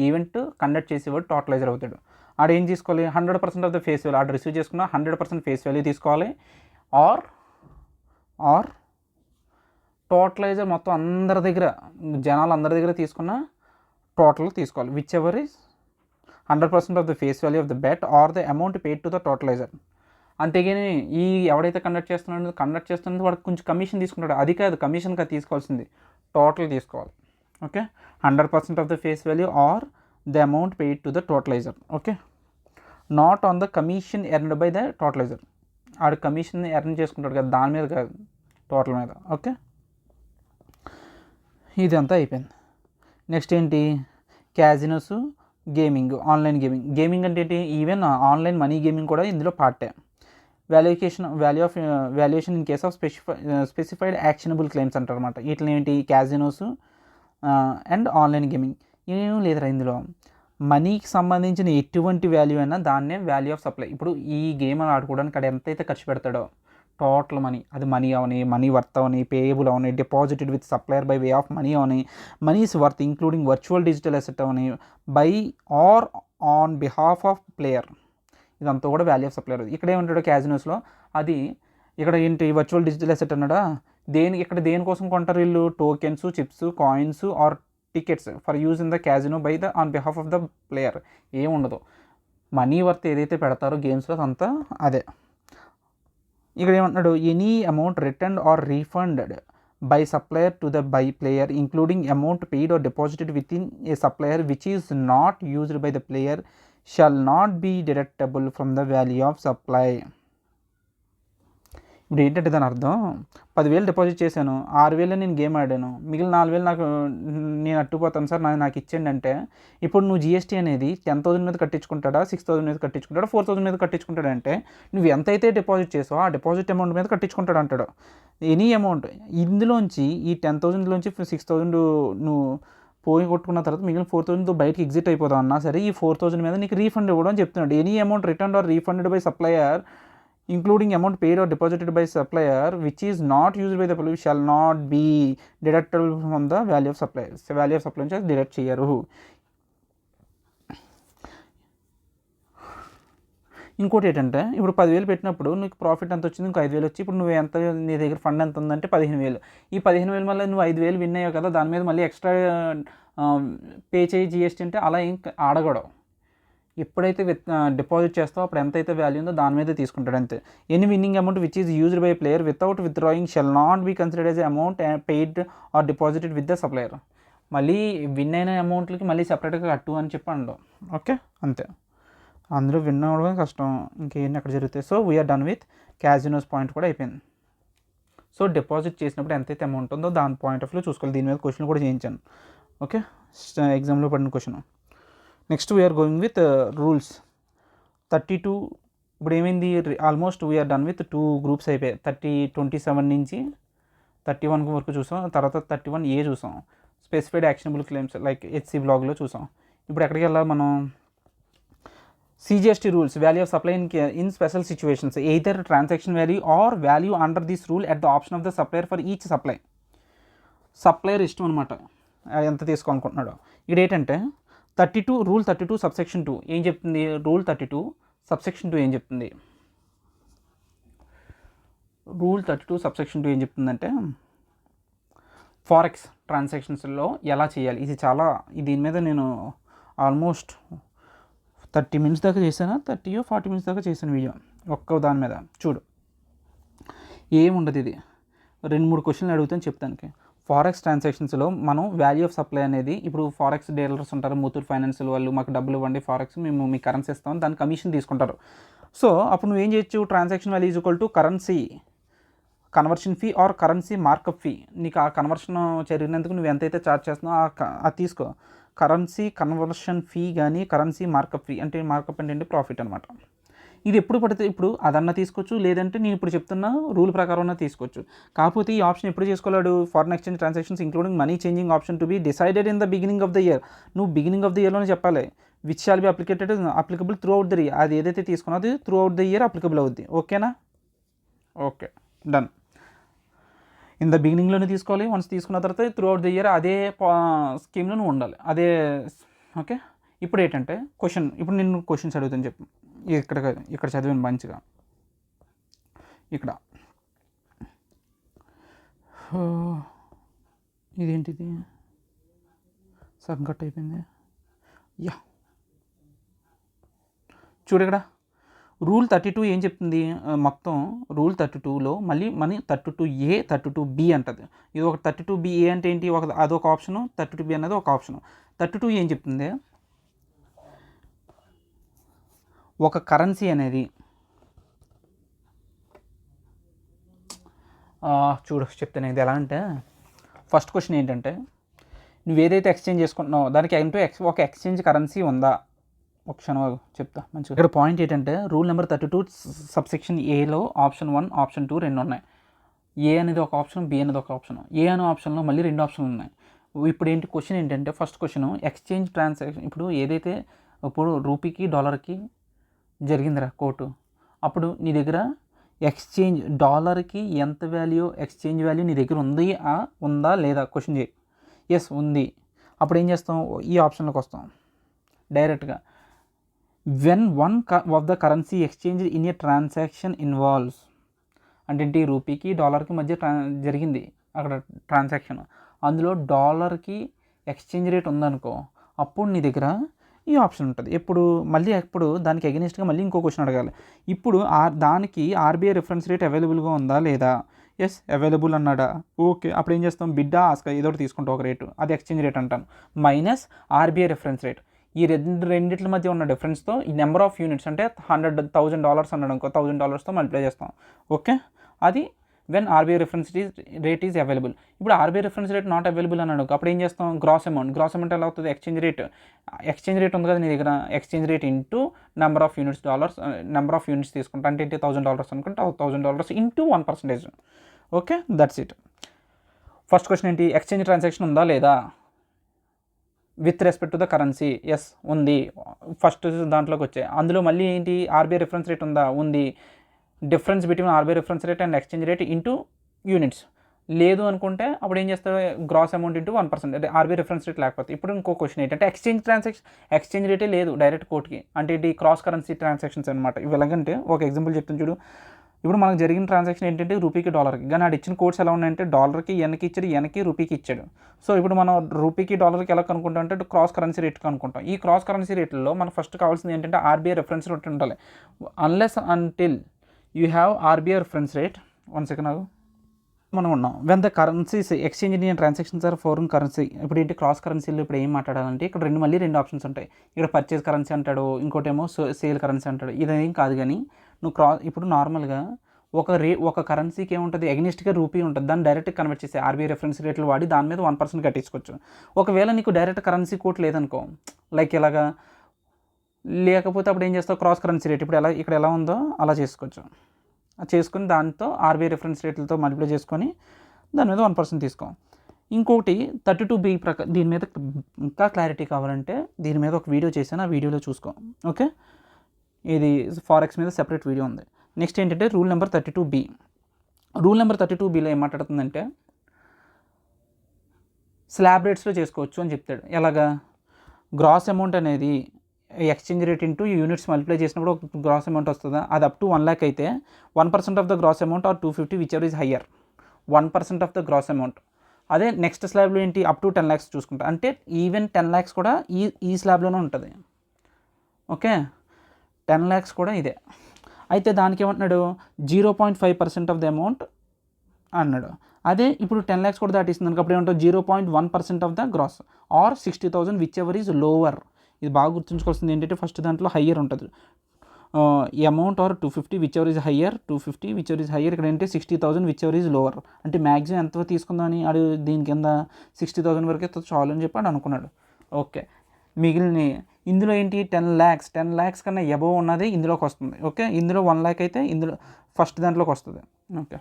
ఈవెంట్ కండక్ట్ చేసేవాడు టోటలైజర్ అవుతాడు. ఆడ ఏం తీసుకోవాలి, 100% ఆఫ్ ద ఫేస్ వాల్యూ, ఆడ రిసీవ్ చేసుకున్న 100% ఫేస్ వాల్యూ తీసుకోవాలి. ఆర్ టోటలైజర్ మొత్తం అందరి దగ్గర, జనాలు అందరి దగ్గర తీసుకున్న టోటల్ తీసుకోవాలి. Whichever is 100% of the face value of the bet are the amount paid to the totaliser. అంతేగాని ఈ ఎవడైతే కండక్ట్ చేస్తున్నది వాడికి కొంచెం కమిషన్ తీసుకుంటాడు, అది కాదు కమిషన్ కాదు తీసుకోవాల్సింది, టోటల్ తీసుకోవాలి. Okay, 100% of the face value or the amount paid to the totaliser. Okay, not on the commission earned by the totaliser. ఆడు కమిషన్ ఎర్న్ చేసుకుంటాడు కదా, దాని మీద కాదు, టోటల్ మీద. ఓకే, ఇదంతా అయిపోయింది. నెక్స్ట్ ఏంటి, క్యాజినోస్, గేమింగ్, ఆన్లైన్ గేమింగ్ అంటే ఏంటి, ఈవెన్ ఆన్లైన్ మనీ గేమింగ్ కూడా ఇందులో పార్టే. Valuation in case of specified actionable claims అంటారు అనమాట. వీటిని ఏంటి, క్యాజినోస్ అండ్ ఆన్లైన్ గేమింగ్. ఏం లేదురా ఇందులో, మనీకి సంబంధించిన ఎటువంటి వాల్యూ అయినా దాన్నే వాల్యూ ఆఫ్ సప్లై. ఇప్పుడు ఈ గేమ్ ఆడుకోవడానికి అక్కడ ఎంతైతే ఖర్చు పెడతాడో టోటల్ మనీ, అది మనీ అవని, మనీ వర్త్ అవని, పేయబుల్ అవని, deposited with supplier by way of money అవని, moneys worth including virtual digital asset అవని, by or on behalf of player, ఇదంతా కూడా వాల్యూ ఆఫ్ సప్లయర్. ఇక్కడ ఏమంటాడు క్యాజినోస్లో, అది ఇక్కడ ఏంటి వర్చువల్ డిజిటల్ అసెట్ అన్నాడా, ఇక్కడ దేనికోసం కొంటారు వీళ్ళు, tokens, chips, coins or tickets for use in the casino by the on behalf of the player. ఏముండదు, మనీ వర్త్ ఏదైతే పెడతారో గేమ్స్లో అంతా అదే. ఇక్కడ ఏమంటున్నాడు, any amount return or refunded by supplier to the buy player including amount paid or deposited with in a supplier which is not used by the player shall not be deductible from the value of supply. ఇప్పుడు ఏంటంటే దాని అర్థం, 10,000 డిపాజిట్ చేశాను, 6,000 నేను గేమ్ ఆడాను, మిగిలిన 4,000 నేను అట్టుపోతాను సార్, నాకు ఇచ్చేయండి అంటే, ఇప్పుడు నువ్వు జిఎస్టీ అనేది 10,000 మీద కట్టించుకుంటాడా, 6,000 మీద కట్టించుకుంటాడా, 4,000 మీద కట్టించుకుంటాడా అంటే, నువ్వు ఎంతైతే డిపాజిట్ చేసావో ఆ డిపాజిట్ అమౌంట్ మీద కట్టించుకుంటాడు అంటాడు. ఎనీ అమౌంట్ ఇందులోంచి ఈ 10,000లోంచి 6,000 నువ్వు పోయి కొట్టుకున్న తర్వాత మిగిలిన 4,000 బయటకి ఎగ్జిట్ అయిపోతావు అన్నా సరే, ఈ 4,000 మీద నీకు రీఫండ్ ఇవ్వడం అని చెప్తున్నాడు. Any amount return or refunded by supplier including amount paid or deposited by supplier which is not used by the public shall not be deductible from the value of supply. Value of supply నుంచి డిడక్ట్ చేయరు. ఇంకోటి ఏంటంటే ఇప్పుడు 10,000 పెట్టినప్పుడు నీకు ప్రాఫిట్ ఎంత వచ్చింది, ఇంకో 5,000 వచ్చి ఇప్పుడు నువ్వు ఎంత, నీ దగ్గర ఫండ్ ఎంత ఉందంటే 15,000. ఈ 15,000 వల్ల నువ్వు 5,000 విన్ అయ్యావు కదా, దాని మీద మళ్ళీ ఎక్స్ట్రా పే చేయి జీఎస్టీ అంటే అలా ఏం అడగడం. ఎప్పుడైతే డిపాజిట్ చేస్తావో అప్పుడు ఎంతైతే వాల్యూ ఉందో దాని మీద తీసుకుంటాడు అంతే. Any winning amount which is used by player without withdrawing shall not be considered as amount paid or deposited with the supplier. మళ్ళీ విన్ అయిన అమౌంట్లకి మళ్ళీ సపరేట్గా కట్టు అని చెప్పి అనడం. ఓకే, అంతే. అందులో విన్ అవ్వడమే కష్టం, ఇంకేంటి అక్కడ జరుగుతాయి. So we're done with casinos point కూడా అయిపోయింది. సో డిపాజిట్ చేసినప్పుడు ఎంతైతే అమౌంట్ ఉందో దాని పాయింట్ ఆఫ్ వ్యూ చూసుకోవాలి. దీని మీద క్వశ్చన్ కూడా చేయించాను. ఓకే, ఎగ్జామ్లో పడిన question. Next we are going with rules 32. ఇప్పుడు ఏమైంది, almost we're done with 2 groups అయిపోయాయి. 27 నుంచి 31 వరకు చూసాం. తర్వాత 31A చూసాం, specified actionable claims like HC బ్లాగ్లో చూసాం. ఇప్పుడు ఎక్కడికి వెళ్ళాలి మనం, CGST rules, value of supply in special situations, either transaction value or value under this rule at the option of the supplier for each supply. Supplier ఇష్టం అనమాట ఎంత తీసుకోవాలనుకుంటున్నాడు. ఇక్కడ ఏంటంటే 32 రూల్ 32 సబ్సెక్షన్ 2 ఏం చెప్తుంది, రూల్ 32 సబ్సెక్షన్ 2 ఏం చెప్తుంది, రూల్ 32 సబ్సెక్షన్ 2 ఏం చెప్తుందంటే ఫారెక్స్ ట్రాన్సాక్షన్స్లో ఎలా చేయాలి. ఇది చాలా, దీని మీద నేను ఆల్మోస్ట్ 30 minutes దాకా చేశాను, 30 or 40 minutes దాకా చేశాను వీడియో ఒక్క దాని మీద. చూడు ఏముండదు, ఇది 2-3 క్వశ్చన్లు అడుగుతాను చెప్తానికి. ఫారెక్స్ ట్రాన్సాక్షన్స్లో మనం వాల్యూ ఆఫ్ సప్లై అనేది, ఇప్పుడు ఫారెక్స్ డీలర్స్ ఉంటారు, ముతూట్ ఫైనాన్షియల్ వాళ్ళు, మాకు డబ్బులు ఇవ్వండి ఫారెక్స్, మేము మీ కరెన్సీ ఇస్తామని దాని కమిషన్ తీసుకుంటారు. సో అప్పుడు నువ్వేం చేయొచ్చు, transaction value is equal to currency conversion fee or currency markup fee. నీకు ఆ కన్వర్షన్ జరిగినందుకు నువ్వు ఎంతైతే ఛార్జ్ చేస్తున్నావు అది తీసుకో. కరెన్సీ కన్వర్షన్ ఫీ కానీ కరెన్సీ మార్కప్ ఫీ అంటే, మార్కప్ అంటే ప్రాఫిట్ అనమాట. ఇది ఎప్పుడు పడితే ఇప్పుడు అదన్నా తీసుకోవచ్చు, లేదంటే నేను ఇప్పుడు చెప్తున్న రూల్ ప్రకారం తీసుకోవచ్చు. కాకపోతే ఈ ఆప్షన్ ఎప్పుడు చేసుకోలేడు, foreign exchange transactions including money changing option to be decided in the beginning of the year. నువ్వు బిగినింగ్ ఆఫ్ ద ఇయర్లోనే చెప్పాలి. Which shall be applicable throughout the year. అది ఏదైతే తీసుకున్నో అది throughout the year applicable అవుద్ది. ఓకేనా, ఓకే, డన్. ఇన్ ద బిగినింగ్లోనే తీసుకోవాలి, వన్స్ తీసుకున్న తర్వాత త్రూ అవుట్ ద ఇయర్ అదే స్కీమ్లో నువ్వు ఉండాలి, అదే. ఓకే, ఇప్పుడు ఏంటంటే క్వశ్చన్, ఇప్పుడు నేను క్వశ్చన్స్ అడుగుతాను చెప్పు. ఇక్కడ చదివాను మంచిగా. ఇక్కడ ఇదేంటిది సగం కట్ అయిపోయింది. యా, చూడు ఇక్కడ రూల్ 32 ఏం చెప్తుంది, మొత్తం రూల్ 32లో మళ్ళీ 32A 32B అంటుంది. ఇది ఒక 32BA అంటే ఏంటి, అదొక ఆప్షను, 32B అనేది ఒక ఆప్షను. 32 ఏం చెప్తుంది, ఒక కరెన్సీ అనేది చూడు చెప్తాను. ఇది ఎలా అంటే, ఫస్ట్ క్వశ్చన్ ఏంటంటే, నువ్వు ఏదైతే ఎక్స్చేంజ్ చేసుకుంటున్నావో దానికి ఒక ఎక్స్చేంజ్ కరెన్సీ ఉందా. ఒక క్షణం చెప్తా మంచిగా. ఇక్కడ పాయింట్ ఏంటంటే, రూల్ నెంబర్ 32 సబ్సెక్షన్ ఏలో ఆప్షన్ 1 ఆప్షన్ 2 రెండు ఉన్నాయి. ఏ అనేది ఒక ఆప్షన్, బి అనేది ఒక ఆప్షన్. ఏ అనే ఆప్షన్లో మళ్ళీ 2 ఆప్షన్లు ఉన్నాయి. ఇప్పుడు ఏంటి క్వశ్చన్ ఏంటంటే, ఫస్ట్ క్వశ్చన్ ఎక్స్చేంజ్ ట్రాన్సాక్షన్. ఇప్పుడు ఏదైతే ఇప్పుడు రూపీకి డాలర్కి జరిగిందిరా కోర్టు, అప్పుడు నీ దగ్గర ఎక్స్చేంజ్ డాలర్కి ఎంత వాల్యూ, ఎక్స్చేంజ్ వాల్యూ నీ దగ్గర ఉందా లేదా క్వశ్చన్ చేయి. ఎస్ ఉంది. అప్పుడు ఏం చేస్తాం, ఈ ఆప్షన్లోకి వస్తాం డైరెక్ట్గా. When one of the currency exchange in a transaction involves అంటే ఏంటి, రూపీకి డాలర్కి మధ్య జరిగింది అక్కడ ట్రాన్సాక్షన్, అందులో డాలర్కి ఎక్స్చేంజ్ రేట్ ఉందనుకో, అప్పుడు నీ దగ్గర ఈ ఆప్షన్ ఉంటుంది. ఎప్పుడు దానికి అగెనిస్ట్గా మళ్ళీ ఇంకో క్వశ్చన్ అడగాలి. ఇప్పుడు దానికి ఆర్బీఐ రిఫరెన్స్ రేట్ అవైలబుల్గా ఉందా లేదా, ఎస్ అవైలబుల్ అన్నాడా, ఓకే. అప్పుడు ఏం చేస్తాం, బిడ్డా ఆస్కా ఏదో ఒకటి తీసుకుంటాం ఒక రేటు, అది ఎక్స్చేంజ్ రేట్ అంటాను, మైనస్ ఆర్బీఐ రిఫరెన్స్ రేట్. ఈ రెండిట్ల మధ్య ఉన్న డిఫరెన్స్తో ఈ నెంబర్ ఆఫ్ యూనిట్స్ అంటే $100,000 అన్నాడు అనుకో, $1,000తో మల్టిప్లై చేస్తాం. ఓకే, అది when RBI reference rate is available. ఇప్పుడు RBI reference rate not available అన్నాడు, అప్పుడు ఏం చేస్తాం, గ్రాస్ అమౌంట్ ఎలా అవుతుంది, ఎక్స్చేంజ్ రేట్ ఉంది కదా నీ దగ్గర, exchange rate into number of units తీసుకుంటా, అంటే $1,000 అనుకుంటే $1,000 into 1%. Okay, that's it. First question ఏంటి, ఎక్స్చేంజ్ ట్రాన్సాక్షన్ ఉందా లేదా with respect to the currency. Yes ఉంది, ఫస్ట్ దాంట్లోకి వచ్చాయి. అందులో మళ్ళీ ఏంటి, ఆర్బీఐ రిఫరెన్స్ రేట్ ఉందా, ఉంది. Difference between RBI reference rate and exchange rate into units, లేదు అనుకుంటే అప్పుడు ఏం చేస్తాడు, గ్రాస్ అమౌంట్ ఇంటూ 1%, అంటే ఆర్బీఐ రిఫరెన్స్ రేట్ లేకపోతే. ఇప్పుడు ఇంకో క్వశ్చన్ ఏంటంటే ఎక్స్చేంజ్ రేటే లేదు డైరెక్ట్ కోర్టుకి, అంటే ఇది క్రాస్ కరెన్సీ ట్రాన్సాక్షన్స్ అనమాట. ఇవి ఎలాగంటే ఒక ఎగ్జాంపుల్ చెప్తాను చూడు. ఇప్పుడు మనకు జరిగిన ట్రాన్సాక్షన్ ఏంటంటే రూపీకి డాలర్కి, కానీ ఆడు ఇచ్చిన కోడ్స్ ఎలా ఉన్నాయంటే డాలర్కి ఎన్కి ఇచ్చాడు, ఎన్కి రూపీకి ఇచ్చాడు. సో ఇప్పుడు మనం రూపీకి డాలర్కి ఎలా కనుక్కుంటాం అంటే క్రాస్ కరెన్సీ రేట్ కనుక్కుంటాం. ఈ క్రాస్ కరెన్సీ రేట్లలో మనకు ఫస్ట్ కావాల్సింది ఏంటంటే ఆర్బీఐ రిఫరెన్స్ రేట్ ఉండాలి. Unless until you have RBI reference rate, 1 second ఆగు, మనం ఉన్నాం. When the currencies exchange in transactions are foreign currency. ఇప్పుడు ఏంటి క్రాస్ కరెన్సీలో ఇప్పుడు ఏం మాట్లాడాలంటే ఇక్కడ మళ్ళీ రెండు ఆప్షన్స్ ఉంటాయి. ఇక్కడ పర్చేజ్ కరెన్సీ అంటాడు, ఇంకోటేమో సేల్ కరెన్సీ అంటాడు. ఇదేం కాదు, కానీ నువ్వు ఇప్పుడు నార్మల్గా ఒక కరెన్సీకి ఏముంటుంది, ఎగ్నిస్ట్గా రూపీ ఉంటుంది, దాన్ని డైరెక్ట్ కన్వర్ట్ చేసి ఆర్బీఐ రెఫరెన్స్ రేట్లు వాడి దాని మీద 1% కట్టించుకోవచ్చు. ఒకవేళ నీకు డైరెక్ట్ కరెన్సీ కోట్ లేదనుకో, లైక్ ఇలాగా లేకపోతే అప్పుడు ఏం చేస్తావు, క్రాస్ కరెన్సీ రేట్ ఇప్పుడు ఇక్కడ ఎలా ఉందో అలా చేసుకోవచ్చు. చేసుకుని దాంతో ఆర్బీఐ రిఫరెన్స్ రేట్లతో మల్టిప్లై చేసుకొని దాని మీద 1% తీసుకో. ఇంకోటి 32B దీని మీద ఇంకా క్లారిటీ కావాలంటే దీని మీద ఒక వీడియో చేశాను, ఆ వీడియోలో చూసుకో. ఓకే, ఇది ఫారెక్స్ మీద సెపరేట్ వీడియో ఉంది. నెక్స్ట్ ఏంటంటే rule number 32B. Rule number 32Bలో ఏం మాట్లాడుతుందంటే స్లాబ్ రేట్స్లో చేసుకోవచ్చు అని చెప్తాడు. ఎలాగా, గ్రాస్ అమౌంట్ అనేది exchange rate into units multiply చేసినప్పుడు ఒక గ్రాస్ అమౌంట్ వస్తుందా, అది అప్ టు 1 lakh అయితే 1% of the gross amount or 250 whichever is higher, 1% of the gross amount. అదే నెక్స్ట్ స్లాబ్లో ఏంటి, అప్ టు 10 lakhs చూసుకుంటా, అంటే ఈవెన్ 10 lakhs కూడా ఈ స్లాబ్లోనే ఉంటుంది. ఓకే, 10 lakhs కూడా ఇదే. అయితే దానికి ఏమంటున్నాడు, 0.5% ఆఫ్ ద అమౌంట్ అన్నాడు. అదే ఇప్పుడు 10 lakhs కూడా దాటిస్తుంది అనుకో, అప్పుడు ఏమంటావు 0.1% of the gross or 60,000 whichever is lower. ఇది బాగా గుర్తుంచుకోవాల్సింది ఏంటంటే ఫస్ట్ దాంట్లో హయ్యర్ ఉంటుంది, amount or 250 whichever is higher, 250 whichever is higher. ఇక్కడ ఏంటి 60,000 విచ్ ఎవర్ ఈజ్ లోవర్, అంటే మ్యాక్సిమం ఎంత తీసుకుందామని ఆడు దీని కింద 60,000 వరకే చాలు అని చెప్పి అనుకున్నాడు. ఓకే, మిగిలిన ఇందులో ఏంటి 10 lakhs కన్నా ఎబవ్ ఉన్నది ఇందులోకి వస్తుంది. ఓకే, ఇందులో 1 lakh అయితే ఇందులో ఫస్ట్ దాంట్లోకి వస్తుంది. ఓకే,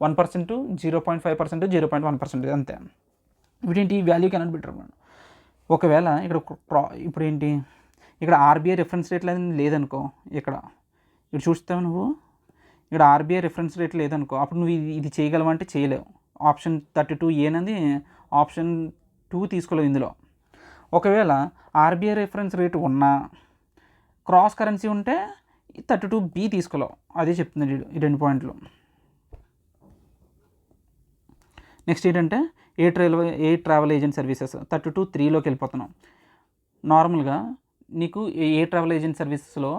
1%, 0.5%, 0.1% అంతే. వీటేంటి వాల్యూ కెనాట్ బి డిటర్మైన్డ్. ఒకవేళ ఇక్కడ ఇప్పుడు ఏంటి, ఇక్కడ ఆర్బీఐ రిఫరెన్స్ రేట్ లేదనుకో, ఇక్కడ చూస్తావు నువ్వు, ఇక్కడ ఆర్బీఐ రిఫరెన్స్ రేట్ లేదనుకో, అప్పుడు నువ్వు ఇది చేయగలవంటే చేయలేవు. ఆప్షన్ 32A అనేది ఆప్షన్ 2 తీసుకోలేవు ఇందులో. ఒకవేళ ఆర్బీఐ రిఫరెన్స్ రేటు ఉన్నా క్రాస్ కరెన్సీ ఉంటే 32B తీసుకోలేవు. అదే చెప్తుంది ఈ 2 పాయింట్లు. నెక్స్ట్ ఏంటంటే ఏ ట్రావెల్ ఏజెంట్ సర్వీసెస్ 32(3)లోకి వెళ్ళిపోతున్నాం. నార్మల్గా నీకు ఏ ట్రావెల్ ఏజెంట్ సర్వీసెస్లో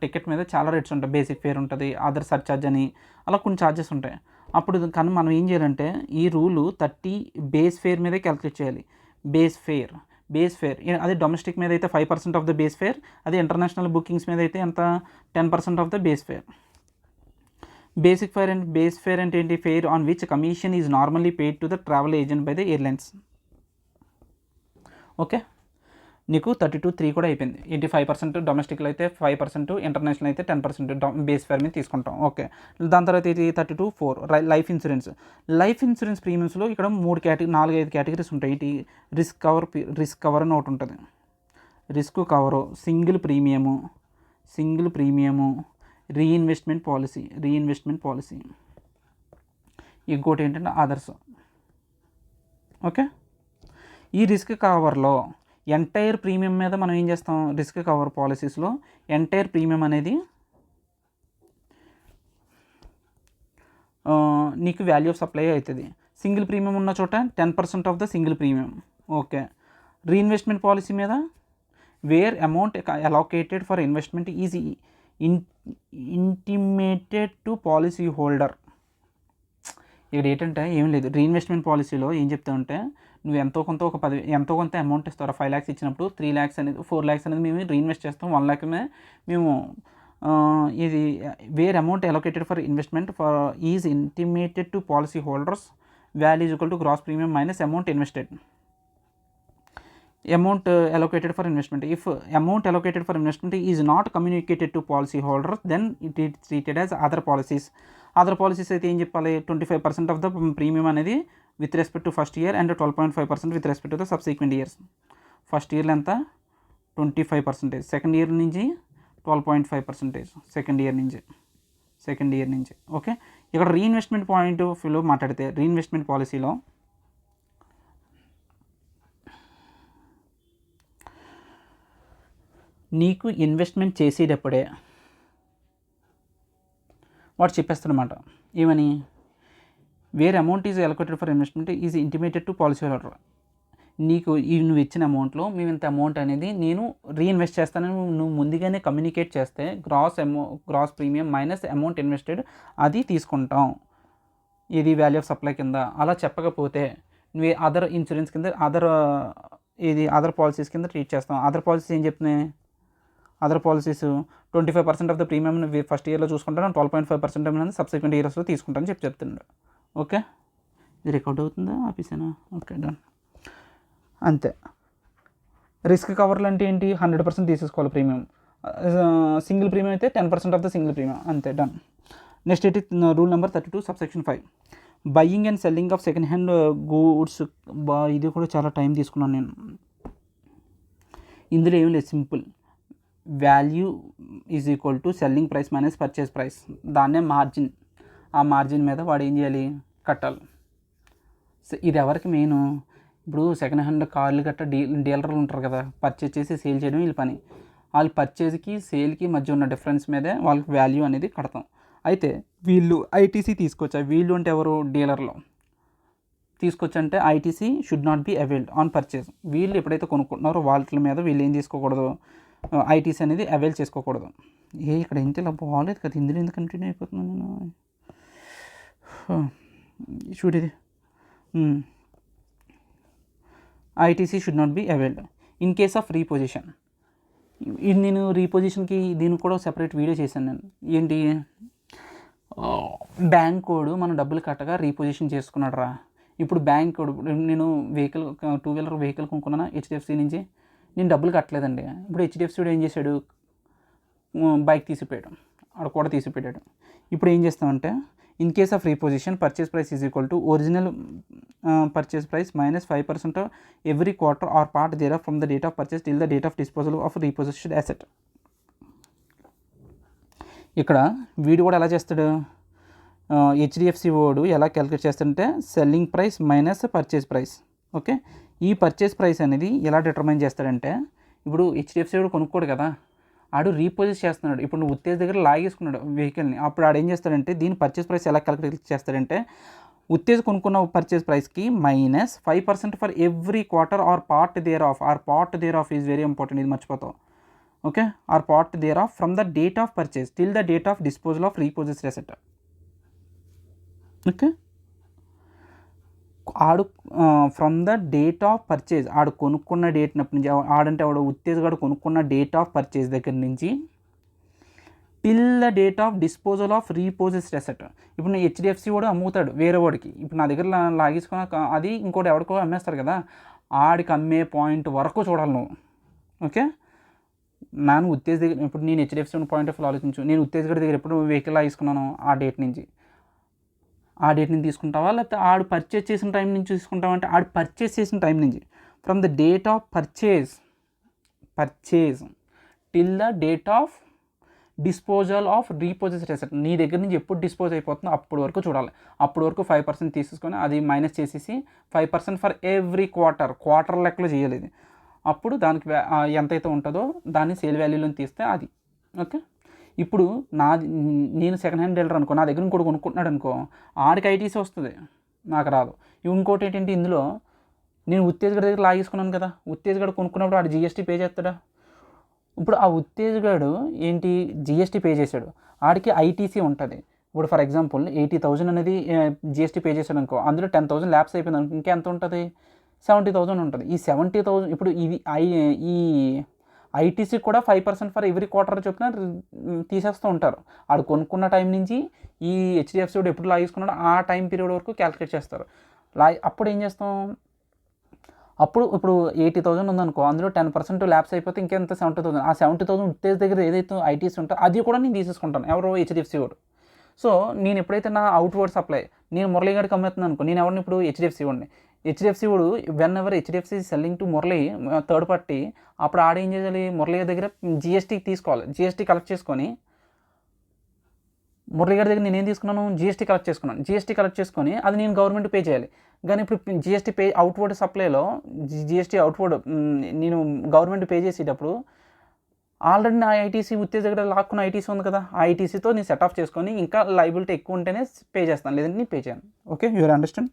టికెట్ మీద చాలా రేట్స్ ఉంటాయి. బేసిక్ ఫేర్ ఉంటుంది, అదర్ సర్చార్జ్ అని అలా కొన్ని ఛార్జెస్ ఉంటాయి. అప్పుడు కానీ మనం ఏం చేయాలంటే ఈ రూలు 30 బేస్ ఫేర్ మీదే క్యాలిక్యులేట్ చేయాలి. బేస్ ఫేర్ అదే డొమెస్టిక్ మీద అయితే 5% ఆఫ్ ద బేస్ ఫేర్, అదే ఇంటర్నేషనల్ బుకింగ్స్ మీద అయితే ఎంత 10% of the base fair. Basic fair and base fair అంటే ఏంటి, fair on which commission is normally paid to the travel agent by the airlines. Okay, నీకు 32(3) కూడా అయిపోయింది. ఏంటి 5% డొమెస్టిక్లో అయితే 5%, ఇంటర్నేషనల్ అయితే 10% బేస్ ఫేర్ మీద తీసుకుంటాం. ఓకే, దాని తర్వాత ఇది 32(4) లైఫ్ ఇన్సూరెన్స్ ప్రీమియమ్స్లో ఇక్కడ 4-5 కేటగిరీస్ ఉంటాయి. ఇటు రిస్క్ కవర్ అని ఒకటి ఉంటుంది, risk cover, single premium, reinvestment policy, ఇంకోటి ఏంటంటే అదర్స్. ఓకే, ఈ రిస్క్ కవర్లో ఎంటైర్ ప్రీమియం మీద మనం ఏం చేస్తాం, రిస్క్ కవర్ పాలసీస్లో ఎంటైర్ ప్రీమియం అనేది నీకు వాల్యూ ఆఫ్ సప్లై అవుతుంది. సింగిల్ ప్రీమియం ఉన్న చోట 10% of the single premium. Okay, reinvestment policy మీద where amount allocated for investment is intimated to policy holder. ఇక్కడ ఏంటంటే ఏం లేదు, రీఇన్వెస్ట్మెంట్ పాలసీలో ఏం చెప్తామంటే నువ్వు ఎంతో కొంత అమౌంట్ ఇస్తారు. 5 lakhs ఇచ్చినప్పుడు 3 lakhs అనేది 4 lakhs అనేది మేము రీఇన్వెస్ట్ చేస్తాం, 1 lakh మేము ఇది where amount allocated for investment for is intimated to policy holders value is equal to gross premium minus amount invested. amount allocated for investment. If amount allocated for investment is not communicated to policy holder, then it is treated as other policies. Other policies అయితే ఏం చెప్పాలి, 25% ఆఫ్ ద ప్రీమియం అనేది with respect to first year and 12.5% with respect to the subsequent years. First ఇయర్లో ఎంత 25%, సెకండ్ ఇయర్ నుంచి 12.5%, సెకండ్ ఇయర్ నుంచి. ఓకే, ఇక్కడ రీఇన్వెస్ట్మెంట్ పాయింట్ ఆఫ్ వ్యూలో మాట్లాడితే రీఇన్వెస్ట్మెంట్ పాలసీలో నీకు ఇన్వెస్ట్మెంట్ చేసేటప్పుడే వాడు చెప్పేస్తాడనమాట ఏమని, where amount is allocated for investment is intimated to policy holder. నీకు నువ్వు ఇచ్చిన అమౌంట్లో మేము ఇంత అమౌంట్ అనేది నేను రీఇన్వెస్ట్ చేస్తానని నువ్వు ముందుగానే కమ్యూనికేట్ చేస్తే gross premium minus amount invested అది తీసుకుంటాం, ఇది వాల్యూ ఆఫ్ సప్లై కింద. అలా చెప్పకపోతే నువ్వు అదర్ ఇన్సూరెన్స్ కింద అదర్ పాలసీస్ కింద ట్రీట్ చేస్తాం. అదర్ పాలసీస్ ఏం చెప్తున్నాయి, other policies 25% of the premium first ఇయర్లో చూసుకుంటాను, 12.5% అనేది సబ్సిక్వెంట్ ఇయర్స్లో తీసుకుంటాను చెప్తున్నాడు. ఓకే, ఇది రికార్డ్ అవుతుందా ఆఫీసేనా? Okay, done. అంతే. రిస్క్ కవర్లు అంటే ఏంటి, 100% తీసేసుకోవాలి ప్రీమియం. సింగిల్ ప్రీమియం అయితే 10% ఆఫ్ ద సింగిల్ ప్రీమియం, అంతే, డన్. నెక్స్ట్ ఏంటి, rule number 32 subsection 5, buying and selling of second hand goods. ఇది కూడా చాలా టైం తీసుకున్నాను నేను. ఇందులో ఏం లేదు, simple. Value is equal to selling price minus purchase price, దాన్నే మార్జిన్. ఆ మార్జిన్ మీద వాడు ఏం చేయాలి, కట్టాలి. సో ఇది ఎవరికి మెయిన్, ఇప్పుడు సెకండ్ హ్యాండ్ కార్లు గట్రా డీలర్లు ఉంటారు కదా, పర్చేజ్ చేసి సేల్ చేయడం వీళ్ళ పని. వాళ్ళు పర్చేజ్కి సేల్కి మధ్య ఉన్న డిఫరెన్స్ మీదే వాళ్ళకి వాల్యూ అనేది కడతాం. అయితే వీళ్ళు ఐటీసీ తీసుకొచ్చా, వీళ్ళు అంటే ఎవరు, డీలర్లు తీసుకొచ్చంటే ITC should not be availed on purchase. వీళ్ళు ఎప్పుడైతే కొనుక్కుంటున్నారో వాళ్ళ మీద వీళ్ళు ఏం తీసుకోకూడదు, ఐటీసీ అనేది అవైల్ చేసుకోకూడదు. ఇక్కడ ఇంత ఇలా బాగాలేదు కదా, ఇందులో ఎందుకు కంటిన్యూ అయిపోతున్నాను నేను, చూడు ఇది, ITC should not be availed in case of reposition. ఇది నేను రీపొజిషన్కి దీనికి కూడా సెపరేట్ వీడియో చేశాను నేను. ఏంటి, బ్యాంక్ కోడ్ మనం డబ్బులు కట్టగా రీపొజిషన్ చేసుకున్నాడు రా. ఇప్పుడు బ్యాంక్ కోడ్, నేను వెహికల్ 2-వీలర్ వెహికల్ కొనుక్కున్నాను హెచ్డిఎఫ్సి నుంచి, నేను డబ్బులు కట్టలేదండి. ఇప్పుడు హెచ్డిఎఫ్సి ఏం చేశాడు, బైక్ తీసిపోయాడు, ఆడ కూడా తీసిపోయాడు. ఇప్పుడు ఏం చేస్తామంటే, in case of repossession purchase price is equal to original purchase price minus 5% every quarter or part there from the date of purchase till the date of disposal of repossession asset. ఇక్కడ వీడు కూడా ఎలా చేస్తాడు, హెచ్డిఎఫ్సి వాడు ఎలా క్యాలిక్యులేట్ చేస్తాడంటే selling price minus purchase price. Okay, ఈ పర్చేస్ ప్రైస్ అనేది ఎలా డిటర్మైన్ చేస్తాడంటే, ఇప్పుడు హెచ్డిఎఫ్సి వాడు కొనుక్కోడు కదా, ఆడు రీపొజిస్ చేస్తున్నాడు. ఇప్పుడు నువ్వు ఉత్తేజ్ దగ్గర లాగేసుకున్నాడు వెహికల్ని, అప్పుడు ఆడు ఏం చేస్తాడంటే దీని పర్చేస్ ప్రైస్ ఎలా క్యాలిక్యులేట్ చేస్తాడంటే, ఉత్తేజ్ కొనుక్కున్న పర్చేస్ ప్రైస్కి minus 5% for every quarter or part thereof is very important, ఇది మర్చిపోతావు. Okay, or part thereof from the date of purchase till the date of disposal of repossessed asset. Okay, ఆడు from the date of purchase, ఆడు కొనుక్కున్న డేట్ నుంచి, ఆడంటే ఆడు ఉత్తేజ్ గాడు కొనుక్కున్న డేట్ ఆఫ్ పర్చేజ్ దగ్గర నుంచి till the date of disposal of repossessed asset. ఇప్పుడు నేను హెచ్డిఎఫ్సి వాడు అమ్ముతాడు వేరే వాడికి, ఇప్పుడు నా దగ్గర లాగేసుకున్న అది ఇంకోటి ఎవరికో అమ్మేస్తారు కదా, ఆడికి అమ్మే పాయింట్ వరకు చూడాలి నువ్వు. ఓకే, నేను ఉత్తేజ్ దగ్గర, ఇప్పుడు నేను హెచ్డిఎఫ్సి పాయింట్ ఆఫ్ ఆలోచించు, నేను ఉత్తేజ్ గడి దగ్గర ఎప్పుడు వెహికల్ లాగేసుకున్నాను ఆ డేట్ నుంచి తీసుకుంటావా, లేకపోతే ఆడు పర్చేజ్ చేసిన టైం నుంచి తీసుకుంటావా అంటే, ఆడు పర్చేజ్ చేసిన టైం నుంచి, from the date of purchase till the date of disposal of repossessed asset. నీ దగ్గర నుంచి ఎప్పుడు డిస్పోజ్ అయిపోతుందో అప్పటి వరకు చూడాలి. అప్పటి వరకు 5% తీసేసుకొని అది మైనస్ చేసేసి 5% ఫర్ ఎవ్రీ క్వార్టర్ లెక్కలో చేయాలి ఇది. అప్పుడు దానికి ఎంతైతే ఉంటుందో దాన్ని సేల్ వాల్యూలో తీస్తే అది. ఓకే, ఇప్పుడు నేను సెకండ్ హ్యాండ్ డీలర్ అనుకో, నా దగ్గర ఇంకోటి కొనుక్కుంటున్నాడు అనుకో, ఆడికి ఐటీసీ వస్తుంది, నాకు రాదు. ఇంకోటి ఏంటంటే, ఇందులో నేను ఉత్తేజ్ గడి దగ్గర లాగేసుకున్నాను కదా, ఉత్తేజ్ గడు కొనుక్కున్నప్పుడు ఆడు జిఎస్టీ పే చేస్తాడా. ఇప్పుడు ఆ ఉత్తేజ్ గడు ఏంటి జిఎస్టీ పే చేశాడు, ఆడికి ఐటీసీ ఉంటుంది. ఇప్పుడు ఫర్ ఎగ్జాంపుల్ 80,000 అనేది జిఎస్టీ పే చేశాడు అనుకో, అందులో 10,000 ల్యాప్స్ అయిపోయింది అనుకో, ఇంకా ఎంత ఉంటుంది, 70,000 ఉంటుంది. ఈ 70,000 ఇప్పుడు ఇది ఈ ఐటీసీ కూడా 5% ఫర్ ఎవ్రీ క్వార్టర్ చొప్పున తీసేస్తూ ఉంటారు. ఆడు కొనుక్కున్న టైం నుంచి ఈ హెచ్డిఎఫ్సి ఎప్పుడు లాగేసుకున్నాడో ఆ టైం పీరియడ్ వరకు క్యాలిక్యులేట్ చేస్తారు. అప్పుడు ఏం చేస్తాం, ఇప్పుడు 80,000 ఉందనుకో, అందులో 10% ల్యాప్స్ అయిపోతే ఇంకెంత 70,000. ఆ 70,000 ఉత్తేజ్ దగ్గర ఏదైతే ఐటీసీ ఉంటుందో అది కూడా నేను తీసేసుకుంటాను, ఎవరో హెచ్డిఎఫ్సి వాడు. సో నేను ఎప్పుడైతే నా అవుట్వర్డ్ సప్లై నేను మురళీ గారికి అమ్మేస్తున్నాను అనుకో, నేను ఎవరిని ఇప్పుడు హెచ్డిఎఫ్సి వాడిని, హెచ్డిఎఫ్సి వాడు when ever HDFC selling to Murali third party, అప్పుడు ఆడ ఏం చేయాలి, మురళీ దగ్గర జిఎస్టీ తీసుకోవాలి, జిఎస్టీ కలెక్ట్ చేసుకొని మురళి గారి దగ్గర నేను ఏం తీసుకున్నాను, జీఎస్టీ కలెక్ట్ చేసుకున్నాను. జీఎస్టీ కలెక్ట్ చేసుకొని అది నేను గవర్నమెంట్ పే చేయాలి. కానీ ఇప్పుడు జీఎస్టీ పే అవుట్వర్డ్ సప్లైలో జీఎస్టీ అవుట్వర్డ్ నేను గవర్నమెంట్ పే చేసేటప్పుడు ఆల్రెడీ నా ఐటీసీ ఉత్తేజ దగ్గర లాక్కున్న ఐటీసీ ఉంది కదా, ఆ ఐటీసీతో నేను సెట్ ఆఫ్ చేసుకొని ఇంకా లైబిలిటీ ఎక్కువ ఉంటేనే పే చేస్తాను, లేదంటే నేను పే చేయను. Okay, you are understand.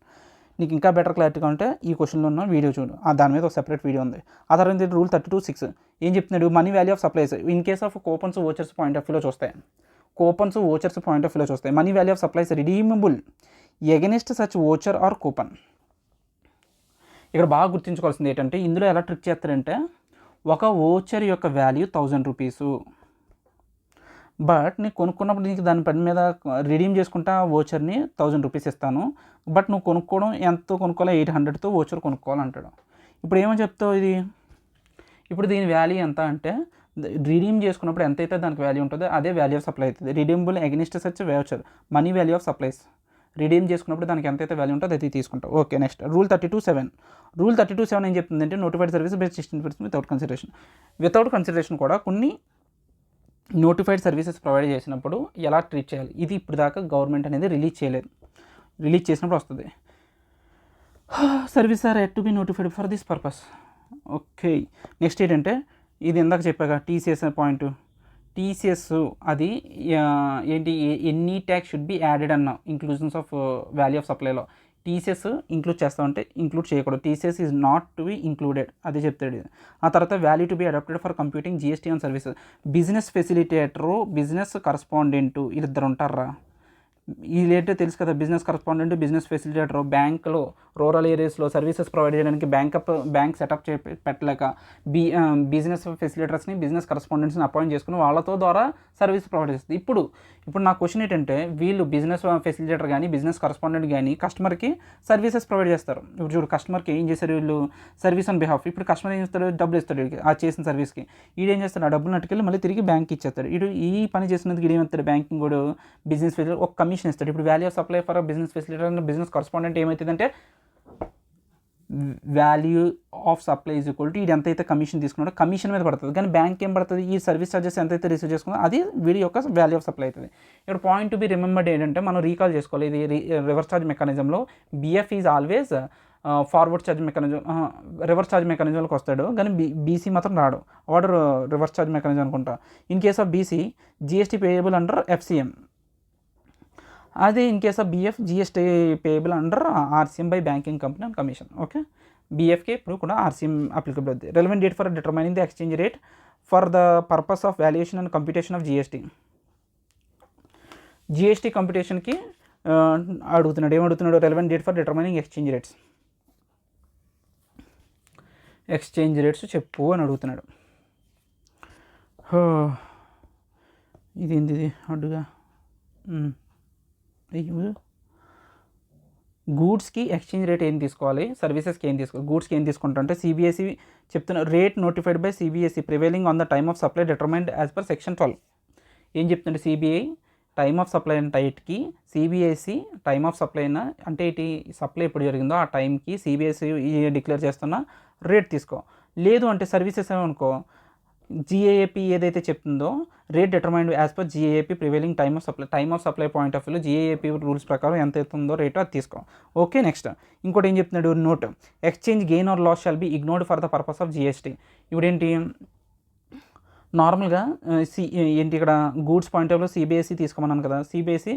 నీకు ఇంకా బెటర్ క్లారిటీగా ఉంటే ఈ క్వశ్చన్లో ఉన్న వీడియో చూడు, దాని మీద ఒక సెపరేట్ వీడియో ఉంది. ఆ తర్వాత రూల్ 32(6) ఏం చెప్తున్నాడు, money value of supplies in case of coupons vouchers point of వ్యూలో చూస్తాయి. కూపన్స్ ఓచర్స్ పాయింట్ ఆఫ్ వ్యూలో చూస్తాయి. Money value of supplies redeemable against such voucher or coupon. ఇక్కడ బాగా గుర్తుంచుకోవాల్సింది ఏంటంటే, ఇందులో ఎలా ట్రిక్ చేస్తారంటే, ఒక ఓచర్ యొక్క వాల్యూ 1000 రూపీసు, బట్ నీకు కొనుక్కున్నప్పుడు నీకు దాని పని మీద రిడీమ్ చేసుకుంటా ఓచర్ని 1000 రూపీస్ ఇస్తాను, బట్ నువ్వు కొనుక్కోవడం ఎంతో కొనుక్కోవాలి, 800తో ఓచర్ కొనుక్కోవాలంటాడు. ఇప్పుడు ఏమో చెప్తావు ఇది, ఇప్పుడు దీని వాల్యూ ఎంత అంటే, రిడీమ్ చేసుకున్నప్పుడు ఎంతైతే దానికి వాల్యూ ఉంటుందో అదే వాల్యూ ఆఫ్ సప్లై అవుతుంది. Redeemable against such voucher money value of supplies. Redeem చేసుకున్నప్పుడు దానికి ఎంతైతే వాల్యూ ఉంటుందో అది తీసుకుంటాం. Okay, next rule 32(7). రూల్ 32(7) ఏం చెప్తుందంటే, notified service based 16% without consideration. Without consideration కూడా కొన్ని నోటిఫైడ్ సర్వీసెస్ ప్రొవైడ్ చేసినప్పుడు ఎలా ట్రీట్ చేయాలి, ఇది ఇప్పుడు దాకా గవర్నమెంట్ అనేది రిలీజ్ చేయలేదు. రిలీజ్ చేసినప్పుడు వస్తుంది. Service are yet to be notified for this purpose. Okay, next ఏంటంటే, ఇది ఇందాక చెప్పాక టీసీఎస్ పాయింట్. టీసీఎస్ అది ఏంటి, any tax should be added అన్న ఇంక్లూజన్స్ ఆఫ్ వాల్యూ ఆఫ్ సప్లైలో. టీసీఎస్ ఇంక్లూడ్ చేస్తామంటే ఇంక్లూడ్ చేయకూడదు. TCS is not to be included, అదే చెప్తాడు. ఆ తర్వాత value to be adopted for computing GST on services. Business facilitator, business correspondent వీళ్ళిద్దరు ఉంటారా. వీళ్ళేంటో తెలుసు కదా, బిజినెస్ కరస్పాండెంట్, బిజినెస్ ఫెసిలిటేటర్. బ్యాంకులో రూరల్ ఏరియాస్లో సర్వీసెస్ ప్రొవైడ్ చేయడానికి బ్యాంక్ సెటప్ పెట్టలేక బిజినెస్ ఫెసిలిటేటర్స్ని, బిజినెస్ కరస్పాండెంట్స్ని అపాయింట్ చేసుకుని వాళ్ళతో ద్వారా సర్వీస్ ప్రొవైడ్ చేస్తుంది. ఇప్పుడు నా క్వశ్చన్ ఏంటంటే, వీళ్ళు బిజినెస్ ఫెసిలిటేటర్ కానీ బిజినెస్ కరస్పాండెంట్ కానీ కస్టమర్కి సర్వీసెస్ ప్రొవైడ్ చేస్తారు. ఇప్పుడు చూడు, కస్టమర్కి ఏం చేస్తారు వీళ్ళు, సర్వీస్ ఆన్ బిహాఫ్. ఇప్పుడు కస్టమర్ ఏం చేస్తాడు, డబ్బులు ఇస్తాడు ఆ చేసిన సర్వీస్కి. వీడు ఏం చేస్తాడు, ఆ డబ్బులు నట్టుకెళ్ళి మళ్ళీ తిరిగి బ్యాంక్కి ఇచ్చేస్తాడు. వీడు ఈ పని చేసినందుకు వీడు ఏమవుతాడు, బ్యాంకింగ్ కూడా బిజినెస్ ఫెసిలిటీ ఒక కమిషన్ ఇస్తాడు. ఇప్పుడు value of supply for business facilitator and business correspondent ఏమవుతుందంటే, value of supply is equal to ఇది ఎంతైతే కమిషన్ తీసుకున్నాడో కమిషన్ మీద పడుతుంది. కానీ బ్యాంక్ ఏం పడుతుంది, ఈ సర్వీస్ చార్జెస్ ఎంతైతే రిసీవ్ చేసుకుందో అది వీడి యొక్క వాల్యూ ఆఫ్ సప్లై అవుతుంది. ఇక్కడ పాయింట్ టు బి రిమెంబర్డ్ ఏంటంటే, మనం రీకాల్ చేసుకోవాలి, ఇది రివర్స్ ఛార్జ్ మెకానిజంలో BF is always forward charge mechanism, reverse charge మెకానిజంలోకి వస్తాడు. కానీ బీసీ మాత్రం రాడు, వాడు రివర్స్ ఛార్జ్ మెకానిజం అనుకుంటా. In case of BC, GST payable under FCM. అదే in case of BF, GST payable under RCM by banking company and commission. Okay, బిఎఫ్కి ఇప్పుడు కూడా ఆర్సీఎం అప్లికబుల్ అవుతుంది. Relevant date for determining the exchange rate for the purpose of valuation and computation of GST. GST కంప్యూటేషన్కి అడుగుతున్నాడు, ఏమడుగుతున్నాడు, relevant date for determining exchange rates. Exchange rates చెప్పు అని అడుగుతున్నాడు. ఇదేంటిది అడ్డుగా, గూడ్స్కి ఎక్స్చేంజ్ రేట్ ఏం తీసుకోవాలి, సర్వీసెస్కి ఏం తీసుకోవాలి. గూడ్స్కి ఏం తీసుకుంటా అంటే, సిబిఎస్ఈ చెప్తున్న rate notified by CBSE prevailing on the time of supply determined as per section 12. ఏం చెప్తుంటే, సిబిఐ టైమ్ ఆఫ్ సప్లై అంటే టైట్కి, సిబిఎస్ఈ టైమ్ ఆఫ్ సప్లై అయినా అంటే ఇటు సప్లై ఎప్పుడు జరిగిందో ఆ టైంకి సిబిఎస్ఈ డిక్లేర్ చేస్తున్న రేట్ తీసుకో. లేదు అంటే సర్వీసెస్ ఏమనుకో, జిఏఏపీ ఏదైతే చెప్తుందో rate determined as per GAAP prevailing time of supply point of వ్యూలో జిఏఏపీ రూల్స్ ప్రకారం ఎంత అవుతుందో రేటు అది తీసుకో. ఓకే, నెక్స్ట్ ఇంకోటి ఏం చెప్తున్నాడు, note exchange gain or loss shall be ignored for the purpose of GST. ఇప్పుడు ఏంటి, నార్మల్గా ఏంటి ఇక్కడ గూడ్స్ పాయింట్ ఆఫ్ వ్యూలో సిబిఎస్ఈ తీసుకోమన్నాను కదా, సిబిఎస్ఈ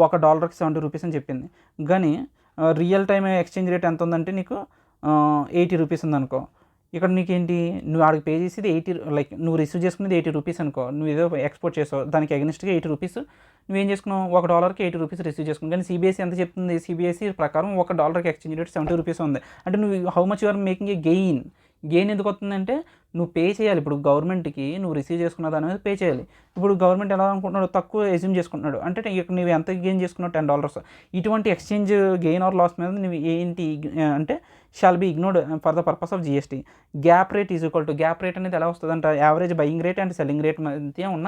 $1కి 70 రూపీస్ అని చెప్పింది. కానీ రియల్ టైమ్ ఎక్స్చేంజ్ రేట్ ఎంత ఉందంటే నీకు 80 రూపీస్ ఉందనుకో. ఇక్కడ నీకేంటి, నువ్వు ఆడికి పే చేసేది 80, లైక్ నువ్వు రిసీవ్ చేసుకునేది 80 రూపీస్ అనుకో, నువ్వు ఏదో ఎక్స్పోర్ట్ చేసావు, దానికి అగెనిస్ట్గా 80 రూపీస్ నువ్వేం చేసుకున్నావు, $1కి 80 రూపీస్ రిసీవ్ చేసుకున్నావు. కానీ సిబిఎస్ఈ ఎంత చెప్తుంది, సిబిఎస్ఈ ప్రకారం $1కి ఎక్స్చేంజ్ రేట్ 70 రూపీస్ ఉంది. అంటే నువ్వు how much you are making a gain ఎందుకు వస్తుందంటే, నువ్వు పే చేయాలి. ఇప్పుడు గవర్నమెంట్కి నువ్వు రిసీవ్ చేసుకున్న దాని మీద పే చేయాలి. ఇప్పుడు గవర్నమెంట్ ఎలా అనుకుంటున్నాడు, తక్కువ ఎజ్యూమ్ చేసుకుంటున్నాడు. అంటే నువ్వు ఎంత గెయిన్ చేసుకున్నావు, $10. ఇటువంటి ఎక్స్చేంజ్ గెయిన్ ఆర్ లాస్ మీద నువ్వు ఏంటి అంటే shall be ignored for the purpose of GST. Gap rate is equal to, gap rate అనేది ఎలా వస్తుంది అంటే, average buying rate and selling rate మధ్య ఉన్న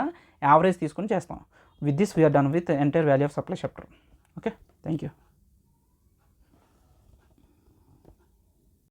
యావరేజ్ తీసుకొని చేస్తాం. With this we are done with entire value of supply chapter. Okay, thank you.